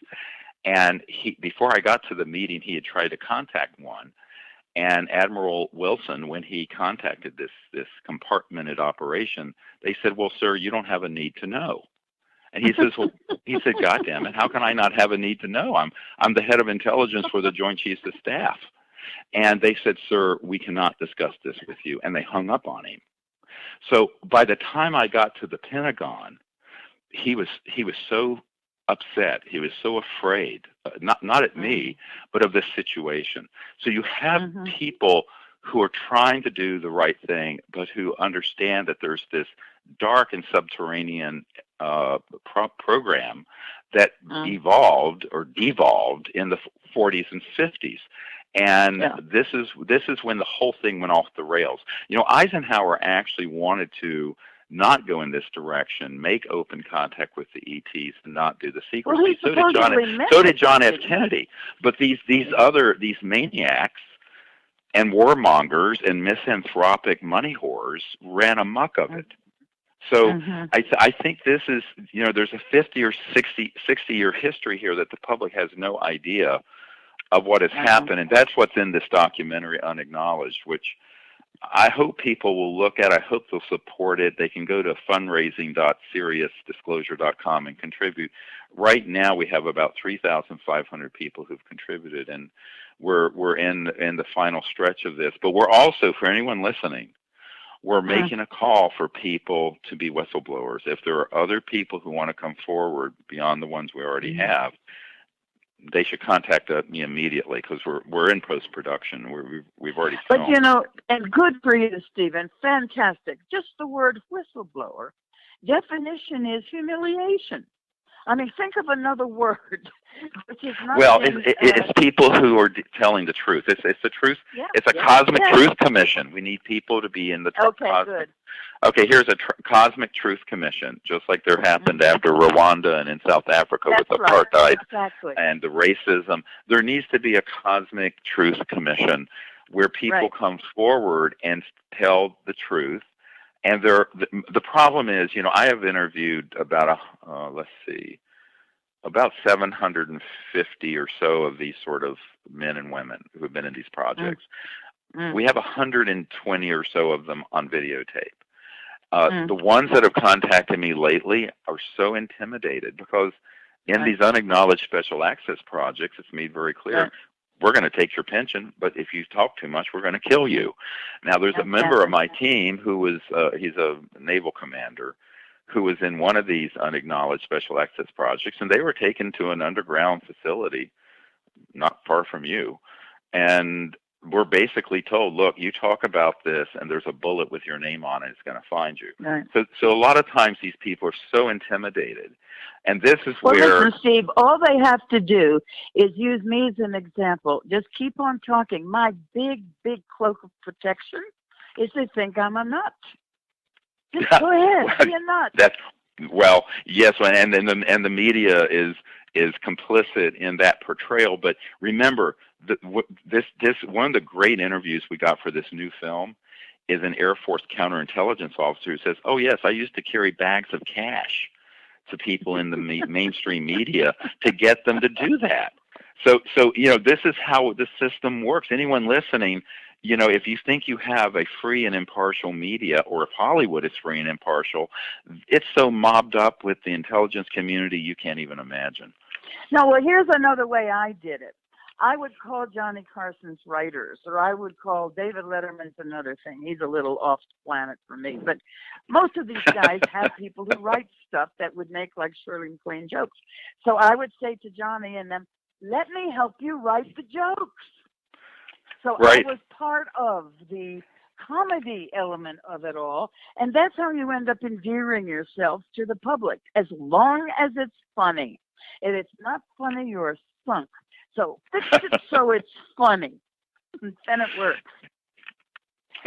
And before I got to the meeting, he had tried to contact one. And Admiral Wilson, when he contacted this compartmented operation, they said, "Well, sir, you don't have a need to know." And he says, "God damn it, how can I not have a need to know? I'm the head of intelligence for the Joint Chiefs of Staff." And they said, "Sir, we cannot discuss this with you." And they hung up on him. So by the time I got to the Pentagon, he was so upset. He was so afraid, not at me, but of this situation. So you have people who are trying to do the right thing, but who understand that there's this dark and subterranean program that evolved or devolved in the 40s and 50s. And this is when the whole thing went off the rails. Eisenhower actually wanted to not go in this direction, make open contact with the ETs, and not do the secrecy. So did John F. Kennedy. But these maniacs and warmongers and misanthropic money whores ran amok of it. So I think this is, there's a 50 or 60 year history here that the public has no idea of what has happened. And that's what's in this documentary, Unacknowledged, which I hope people will look at. I hope they'll support it. They can go to fundraising.seriousdisclosure.com and contribute. Right now we have about 3,500 people who've contributed, and we're in the final stretch of this. But we're also, for anyone listening, we're making a call for people to be whistleblowers. If there are other people who want to come forward beyond the ones we already have, they should contact me immediately, because we're in post-production. We've already filmed. But, and good for you, Stephen. Fantastic. Just the word whistleblower. Definition is humiliation. I mean, think of another word, which is not Well, been, it's people who are telling the truth. It's the truth. yeah, It's a yeah, cosmic yeah. truth commission. We need people to be in the Okay, cosmic. good. Okay, here's a cosmic truth commission, just like there happened after Rwanda and in South Africa with That's right. apartheid Exactly. and the racism. There needs to be a cosmic truth commission where people come forward and tell the truth. And the problem is, I have interviewed about let's see, about 750 or so of these sort of men and women who have been in these projects. We have 120 or so of them on videotape. The ones that have contacted me lately are so intimidated because in these unacknowledged special access projects, it's made very clear, we're going to take your pension, but if you talk too much, we're going to kill you. Now, there's a member of my team who was, he's a naval commander, who was in one of these unacknowledged special access projects, and they were taken to an underground facility not far from you. And we're basically told, look, you talk about this, and there's a bullet with your name on it. It's going to find you. Right. So a lot of times these people are so intimidated. And this is well, where... listen, Steve, all they have to do is use me as an example. Just keep on talking. My big, big cloak of protection is they think I'm a nut. Just go ahead, be a nut. Yes, and the media is complicit in that portrayal. But remember, this one of the great interviews we got for this new film is an Air Force counterintelligence officer who says, "Oh yes, I used to carry bags of cash to people in the mainstream media to get them to do that." So this is how the system works. Anyone listening, if you think you have a free and impartial media, or if Hollywood is free and impartial, it's so mobbed up with the intelligence community you can't even imagine. No, well, here's another way I did it. I would call Johnny Carson's writers, or I would call David Letterman's another thing. He's a little off planet for me. But most of these guys have people who write stuff that would make like Shirley MacLaine jokes. So I would say to Johnny and them, let me help you write the jokes. So I was part of the comedy element of it all. And that's how you end up endearing yourself to the public, as long as it's funny. If it's not funny, you're sunk. So fix it so it's funny, and then it works.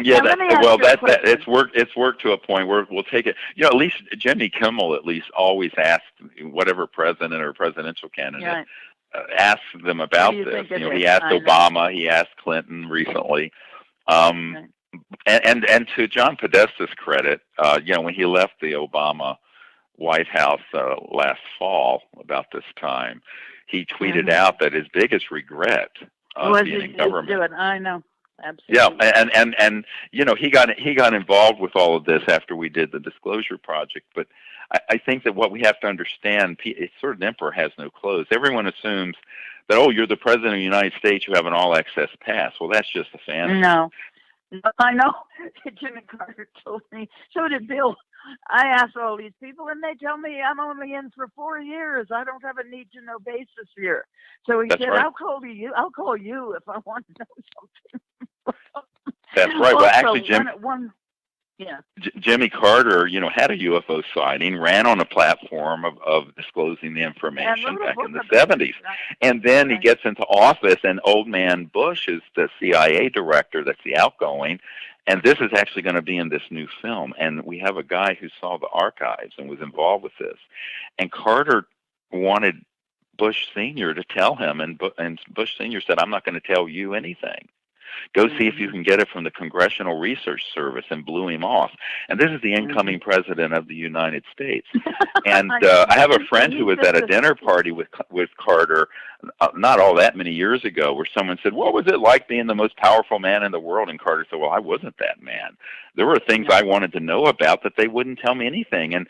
Yeah, it's worked to a point where we'll take it. At least Jimmy Kimmel always asked whatever president or presidential candidate asks them about this. He asked Obama, he asked Clinton recently, and to John Podesta's credit, when he left the Obama White House last fall about this time, he tweeted out that his biggest regret being in government. I know, absolutely. Yeah, and he got involved with all of this after we did the Disclosure Project. But I think that what we have to understand, it's sort of an emperor has no clothes. Everyone assumes that, oh, you're the president of the United States, you have an all-access pass. Well, that's just a fantasy. No, I know. Jimmy Carter told me. So did Bill. I asked all these people, and they tell me I'm only in for 4 years. I don't have a need-to-know basis here. So he said, I'll call you if I want to know something. That's right. Well, actually, Jimmy Carter, had a UFO sighting, ran on a platform of disclosing the information back in the 70s. And then he gets into office, and old man Bush is the CIA director, that's the outgoing. And this is actually going to be in this new film. And we have a guy who saw the archives and was involved with this. And Carter wanted Bush Sr. to tell him, and Bush Sr. said, I'm not going to tell you anything. Go see if you can get it from the Congressional Research Service, and blew him off. And this is the incoming president of the United States. And I have a friend who was at a dinner party with Carter not all that many years ago, where someone said, what was it like being the most powerful man in the world? And Carter said, well, I wasn't that man. There were things I wanted to know about that they wouldn't tell me anything. And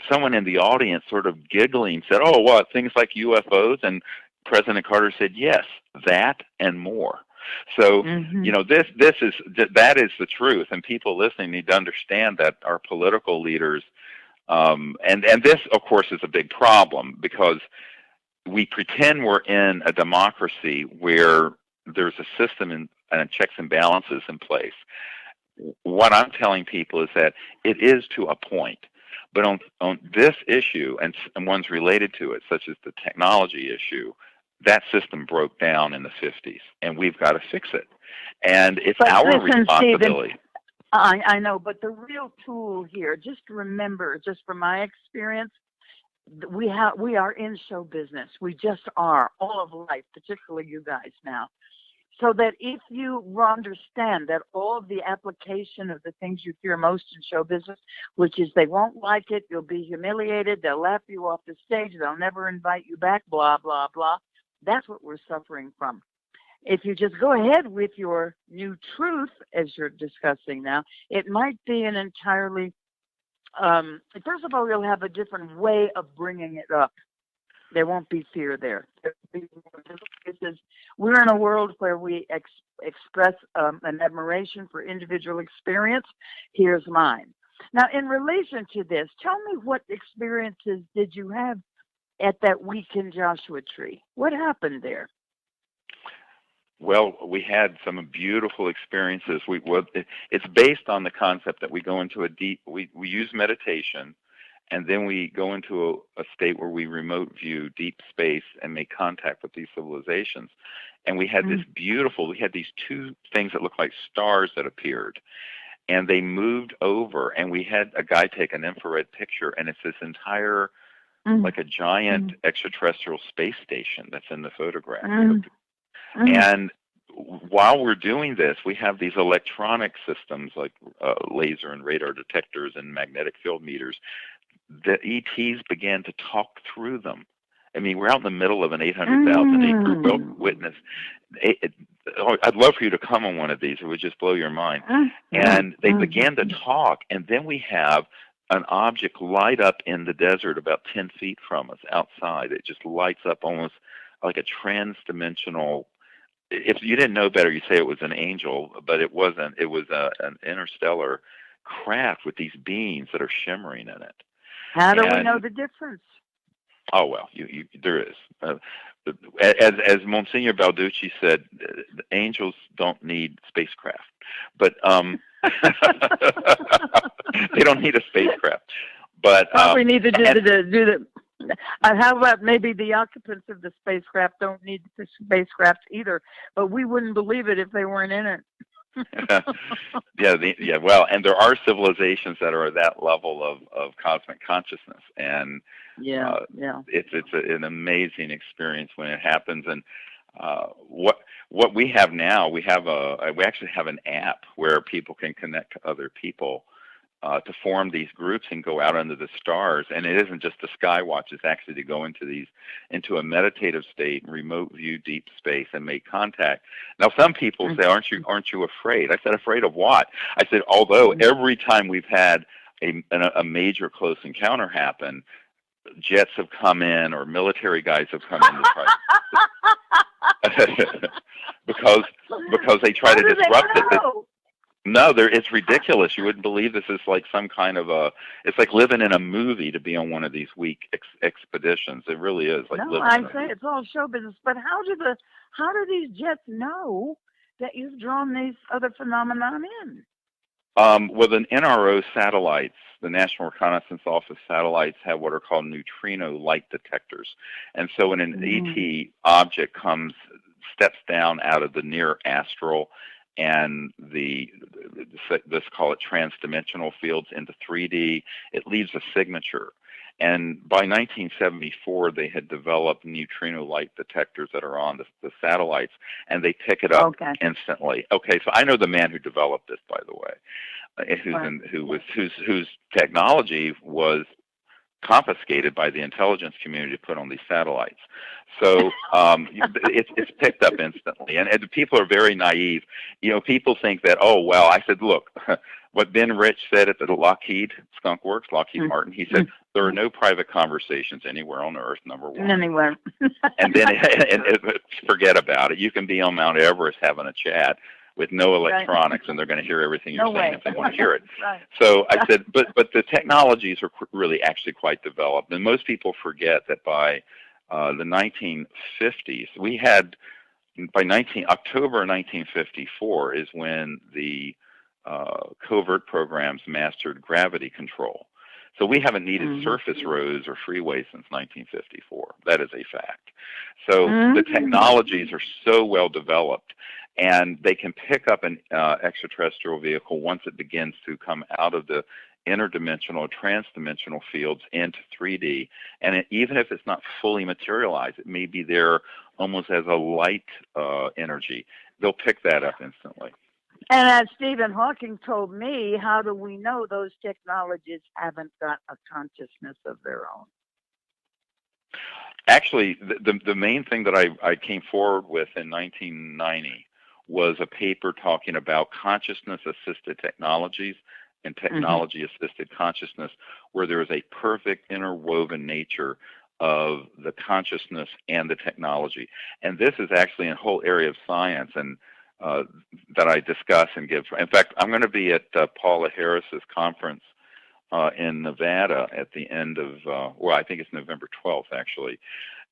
someone in the audience sort of giggling said, oh, what, things like UFOs? And President Carter said, yes, that and more. So, that is the truth, and people listening need to understand that our political leaders, and this, of course, is a big problem, because we pretend we're in a democracy where there's a system and checks and balances in place. What I'm telling people is that it is to a point, But on this issue and ones related to it, such as the technology issue, that system broke down in the 50s, and we've got to fix it. And it's But our listen, Steven, responsibility. I know, but the real tool here, just remember, just from my experience, we are in show business. We just are, all of life, particularly you guys now. So that if you understand that all of the application of the things you fear most in show business, which is they won't like it, you'll be humiliated, they'll laugh you off the stage, they'll never invite you back, blah, blah, blah. That's what we're suffering from. If you just go ahead with your new truth, as you're discussing now, it might be an entirely, first of all, you'll have a different way of bringing it up. There won't be fear there. We're in a world where we express an admiration for individual experience. Here's mine. Now, in relation to this, tell me what experiences did you have at that week in Joshua Tree? What happened there? Well, we had some beautiful experiences. It's based on the concept that we go into we use meditation, and then we go into a state where we remote view deep space and make contact with these civilizations. And we had we had these two things that looked like stars that appeared, and they moved over, and we had a guy take an infrared picture, and it's this entire, like a giant extraterrestrial space station that's in the photograph. And while we're doing this, we have these electronic systems like laser and radar detectors and magnetic field meters. The ETs began to talk through them. I mean, we're out in the middle of an 800,000 acre witness. I'd love for you to come on one of these. It would just blow your mind. And they began to talk, and then we have an object light up in the desert about 10 feet from us outside. It just lights up almost like a trans-dimensional. If you didn't know better, you say it was an angel, but it wasn't. It was an interstellar craft with these beams that are shimmering in it. How do we know the difference? Oh, well, there is. As Monsignor Balducci said, angels don't need spacecraft, but they don't need a spacecraft. But probably need to do the. How about maybe the occupants of the spacecraft don't need the spacecraft either, but we wouldn't believe it if they weren't in it. Well, and there are civilizations that are at that level of cosmic consciousness, and it's an amazing experience when it happens. And what we have now, we actually have an app where people can connect to other people to form these groups and go out under the stars. And it isn't just the sky watch; it's actually to go into a meditative state, remote view deep space, and make contact. Now, some people say, "Aren't you afraid?" I said, "Afraid of what?" I said, "Although every time we've had a major close encounter happen, jets have come in or military guys have come in to try because they try to disrupt it." No, it's ridiculous. You wouldn't believe this is like some kind of it's like living in a movie to be on one of these week expeditions. It really is like living in a movie. It's all show business, but how do these jets know that you've drawn these other phenomenon in? Well, the NRO satellites, the National Reconnaissance Office satellites, have what are called neutrino light detectors. And so when an ET object steps down out of the near astral and let's call it transdimensional fields into 3D, it leaves a signature. And by 1974, they had developed neutrino light detectors that are on the satellites, and they pick it up instantly. Okay, so I know the man who developed this, by the way, whose technology was confiscated by the intelligence community to put on these satellites. So it's picked up instantly, and people are very naive. You know, people think that, oh well. I said, look, what Ben Rich said at the Lockheed Martin. He said there are no private conversations anywhere on Earth. Number one. Anywhere. And then forget about it. You can be on Mount Everest having a chat with no electronics, and they're going to hear everything you're saying if they want to hear it. So I said, but the technologies are really actually quite developed, and most people forget that by the 1950s, we had October 1954 is when the covert programs mastered gravity control. So we haven't needed surface roads or freeways since 1954. That is a fact. So the technologies are so well developed, and they can pick up an extraterrestrial vehicle once it begins to come out of the interdimensional, transdimensional fields into 3D. And even if it's not fully materialized, it may be there almost as a light energy. They'll pick that up instantly. And as Stephen Hawking told me, how do we know those technologies haven't got a consciousness of their own? Actually, the main thing that I came forward with in 1990 was a paper talking about consciousness-assisted technologies and technology-assisted consciousness, where there is a perfect interwoven nature of the consciousness and the technology. And this is actually a whole area of science and that I discuss and give. In fact, I'm going to be at Paula Harris's conference in Nevada at the end of, I think it's November 12th, actually,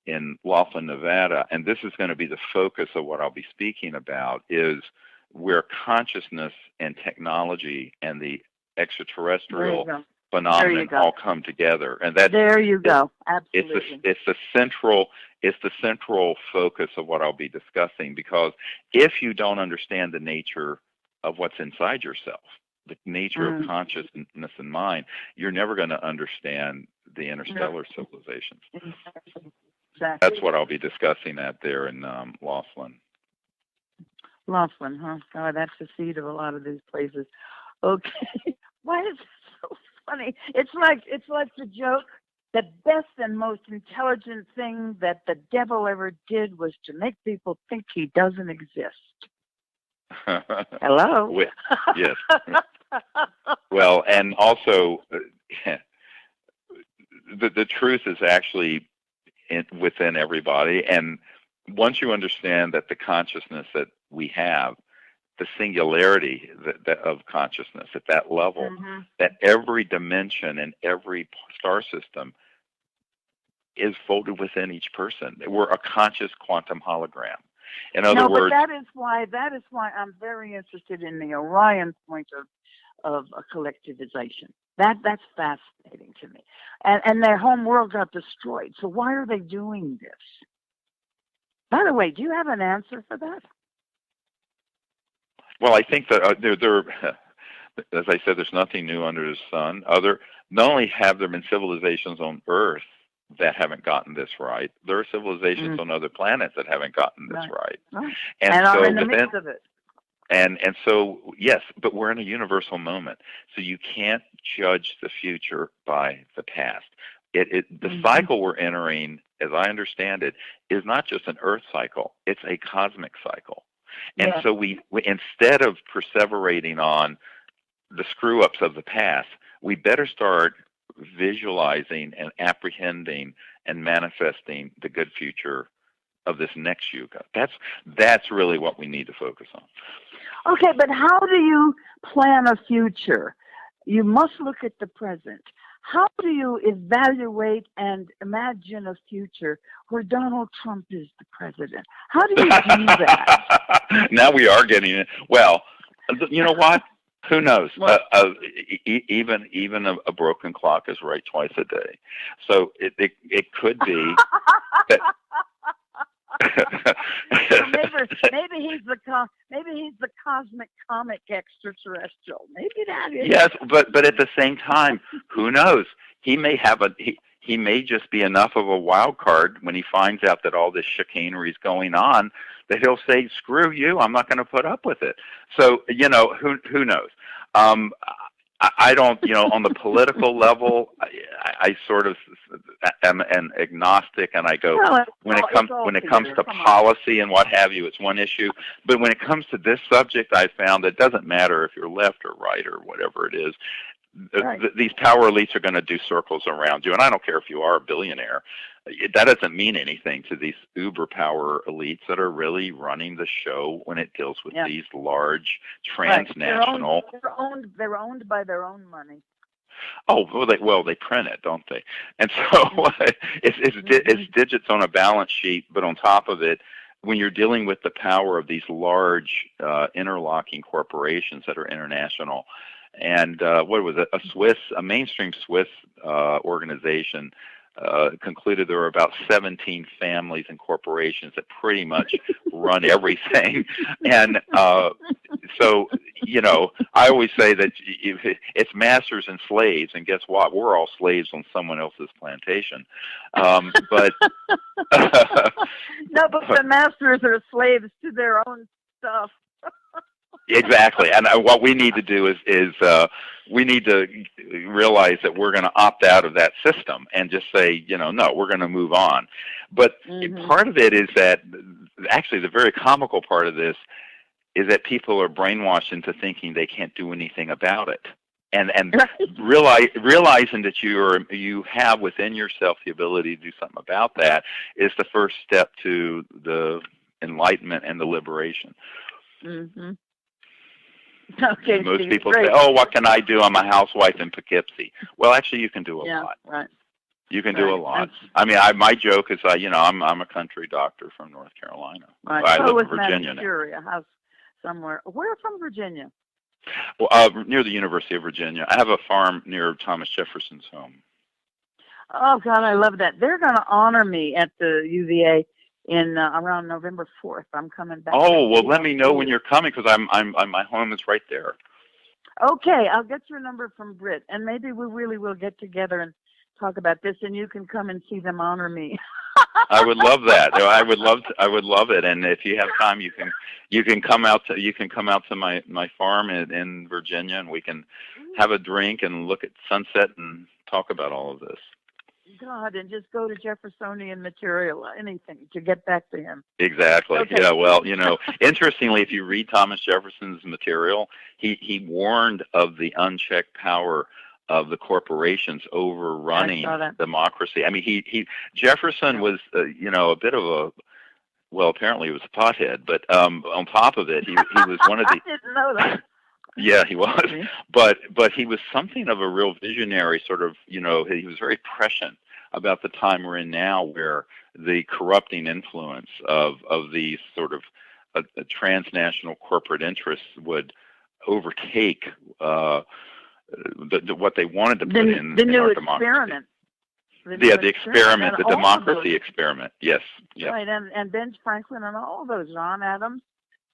in Laughlin, Nevada. And this is going to be the focus of what I'll be speaking about, is where consciousness and technology and the extraterrestrial phenomenon all come together. And that there you go. Absolutely. It's the central focus of what I'll be discussing, because if you don't understand the nature of what's inside yourself, the nature of consciousness and mind, you're never going to understand the interstellar civilizations. Exactly. That's what I'll be discussing at there in Laughlin. Laughlin, huh? Oh, that's the seat of a lot of these places. Okay. Why is it so funny? It's like the joke. The best and most intelligent thing that the devil ever did was to make people think he doesn't exist. Hello? Yes. Well, and also, the truth is actually within everybody. And once you understand that the consciousness that we have, the singularity of consciousness at that level, that every dimension and every star system is folded within each person. We're a conscious quantum hologram. In other words, but that is why I'm very interested in the Orion point of a collectivization. That's fascinating to me. And their home world got destroyed. So why are they doing this? By the way, do you have an answer for that? Well, I think that there, as I said, there's nothing new under the sun. Not only have there been civilizations on Earth that haven't gotten this right, there are civilizations on other planets that haven't gotten this right. And are in the midst of it. And so, yes, but we're in a universal moment. So you can't judge the future by the past. The cycle we're entering, as I understand it, is not just an Earth cycle. It's a cosmic cycle. And so we instead of perseverating on the screw-ups of the past, we better start visualizing and apprehending and manifesting the good future of this next yuga. That's really what we need to focus on. Okay, but how do you plan a future? You must look at the present. How do you evaluate and imagine a future where Donald Trump is the president? How do you do that? Now we are getting it. Well, you know what? Who knows? Even a broken clock is right twice a day. So it could be that. maybe he's the cosmic comic extraterrestrial. Maybe that is. Yes, but at the same time, who knows? He may have he may just be enough of a wild card when he finds out that all this chicanery is going on, that he'll say, "Screw you! I'm not going to put up with it." So who knows? I don't, on the political level, I sort of am an agnostic, and I go, when it comes to policy and what have you, it's one issue. But when it comes to this subject, I found that it doesn't matter if you're left or right or whatever it is. These power elites are going to do circles around you, and I don't care if you are a billionaire. That doesn't mean anything to these uber power elites that are really running the show when it deals with these large transnational. Right. They're owned by their own money. Oh, they print it, don't they? And so it's digits on a balance sheet, but on top of it, when you're dealing with the power of these large interlocking corporations that are international, and what was it? A mainstream Swiss organization concluded there were about 17 families and corporations that pretty much run everything. And so, I always say that it's masters and slaves, and guess what? We're all slaves on someone else's plantation. But no, but the masters are slaves to their own stuff. Exactly, and what we need to do is we need to realize that we're going to opt out of that system and just say, no, we're going to move on. But part of it is that actually the very comical part of this is that people are brainwashed into thinking they can't do anything about it, and realizing that you have within yourself the ability to do something about that is the first step to the enlightenment and the liberation. Mm-hmm. Okay, most Steve, people great. say, "Oh, what can I do? I'm a housewife in Poughkeepsie." Well, actually, you can do a lot. Right. You can do a lot. I mean, my joke is, I'm a country doctor from North Carolina. Right. I live in Virginia now. House somewhere. Where from Virginia? Well, near the University of Virginia. I have a farm near Thomas Jefferson's home. Oh God, I love that. They're going to honor me at the UVA in around November 4th. I'm coming back. Oh, well, let me know when you're coming because I'm my home is right there. Okay, I'll get your number from Britt, and maybe we really will get together and talk about this, and you can come and see them honor me. I would love that. I would love it. And if you have time, you can come out to my farm in Virginia, and we can have a drink and look at sunset and talk about all of this. God, and just go to Jeffersonian material, anything to get back to him. Exactly. Okay. Yeah. Well, interestingly, if you read Thomas Jefferson's material, he warned of the unchecked power of the corporations overrunning democracy. I mean, Jefferson was, a bit of apparently he was a pothead, but on top of it, he was one of the. I didn't know that. Yeah, he was, but he was something of a real visionary. Sort of, he was very prescient about the time we're in now, where the corrupting influence of these sort of transnational corporate interests would overtake what they wanted to put in the new our experiment. The experiment, the democracy experiment. Yes. Yeah. Right, and Ben Franklin and all those, John Adams,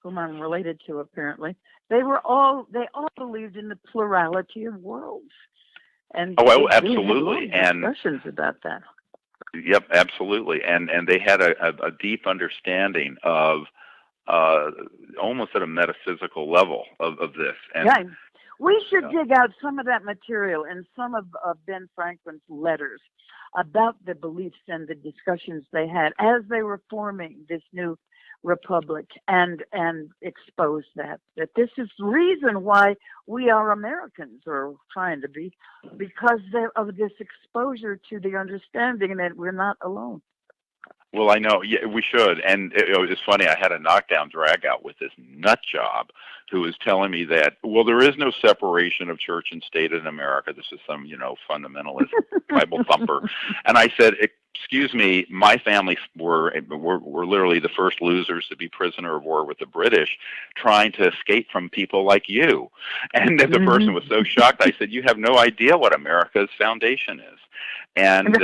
whom I'm related to apparently, they all believed in the plurality of worlds. And absolutely, and discussions about that. Yep, absolutely, and they had a deep understanding of almost at a metaphysical level of this. And, yeah, we should dig out some of that material in some of Ben Franklin's letters about the beliefs and the discussions they had as they were forming this new republic, and expose that this is the reason why we are Americans, or trying to be, because of this exposure to the understanding that we're not alone. Well, I know, yeah, we should. And it was funny, I had a knockdown drag out with this nut job who was telling me that, well, there is no separation of church and state in America. This is some, fundamentalist Bible thumper. And I said, excuse me, my family were literally the first losers to be prisoner of war with the British, trying to escape from people like you. And the person was so shocked. I said, you have no idea what America's foundation is. And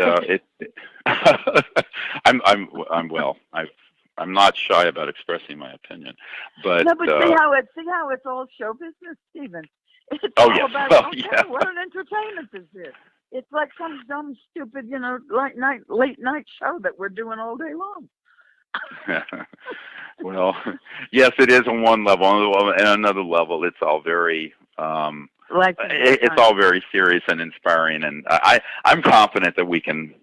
I'm not shy about expressing my opinion, but see how it's all show business, Stephen. It's all about what an entertainment is this. It's like some dumb, stupid, late night show that we're doing all day long. Well, yes, it is on one level. On another level, it's all very. It's all very serious and inspiring, and I'm confident that we can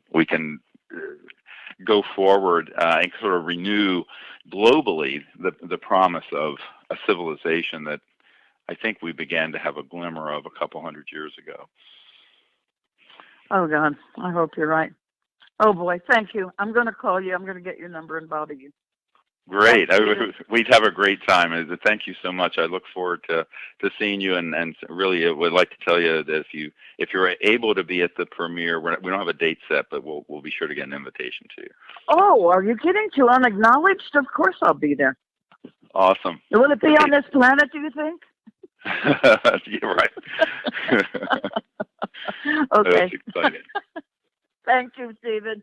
go forward and sort of renew globally the promise of a civilization that I think we began to have a glimmer of a couple hundred years ago. Oh God, I hope you're right. Oh boy, thank you. I'm going to call you. I'm going to get your number and bother you. Great. We'd have a great time. Thank you so much. I look forward to seeing you, and really would like to tell you that if you're able to be at the premiere, we don't have a date set, but we'll be sure to get an invitation to you. Oh, are you kidding? To Unacknowledged? Of course I'll be there. Awesome. Will it be on this planet, do you think? You're right. Okay. That's exciting. Thank you, Steven.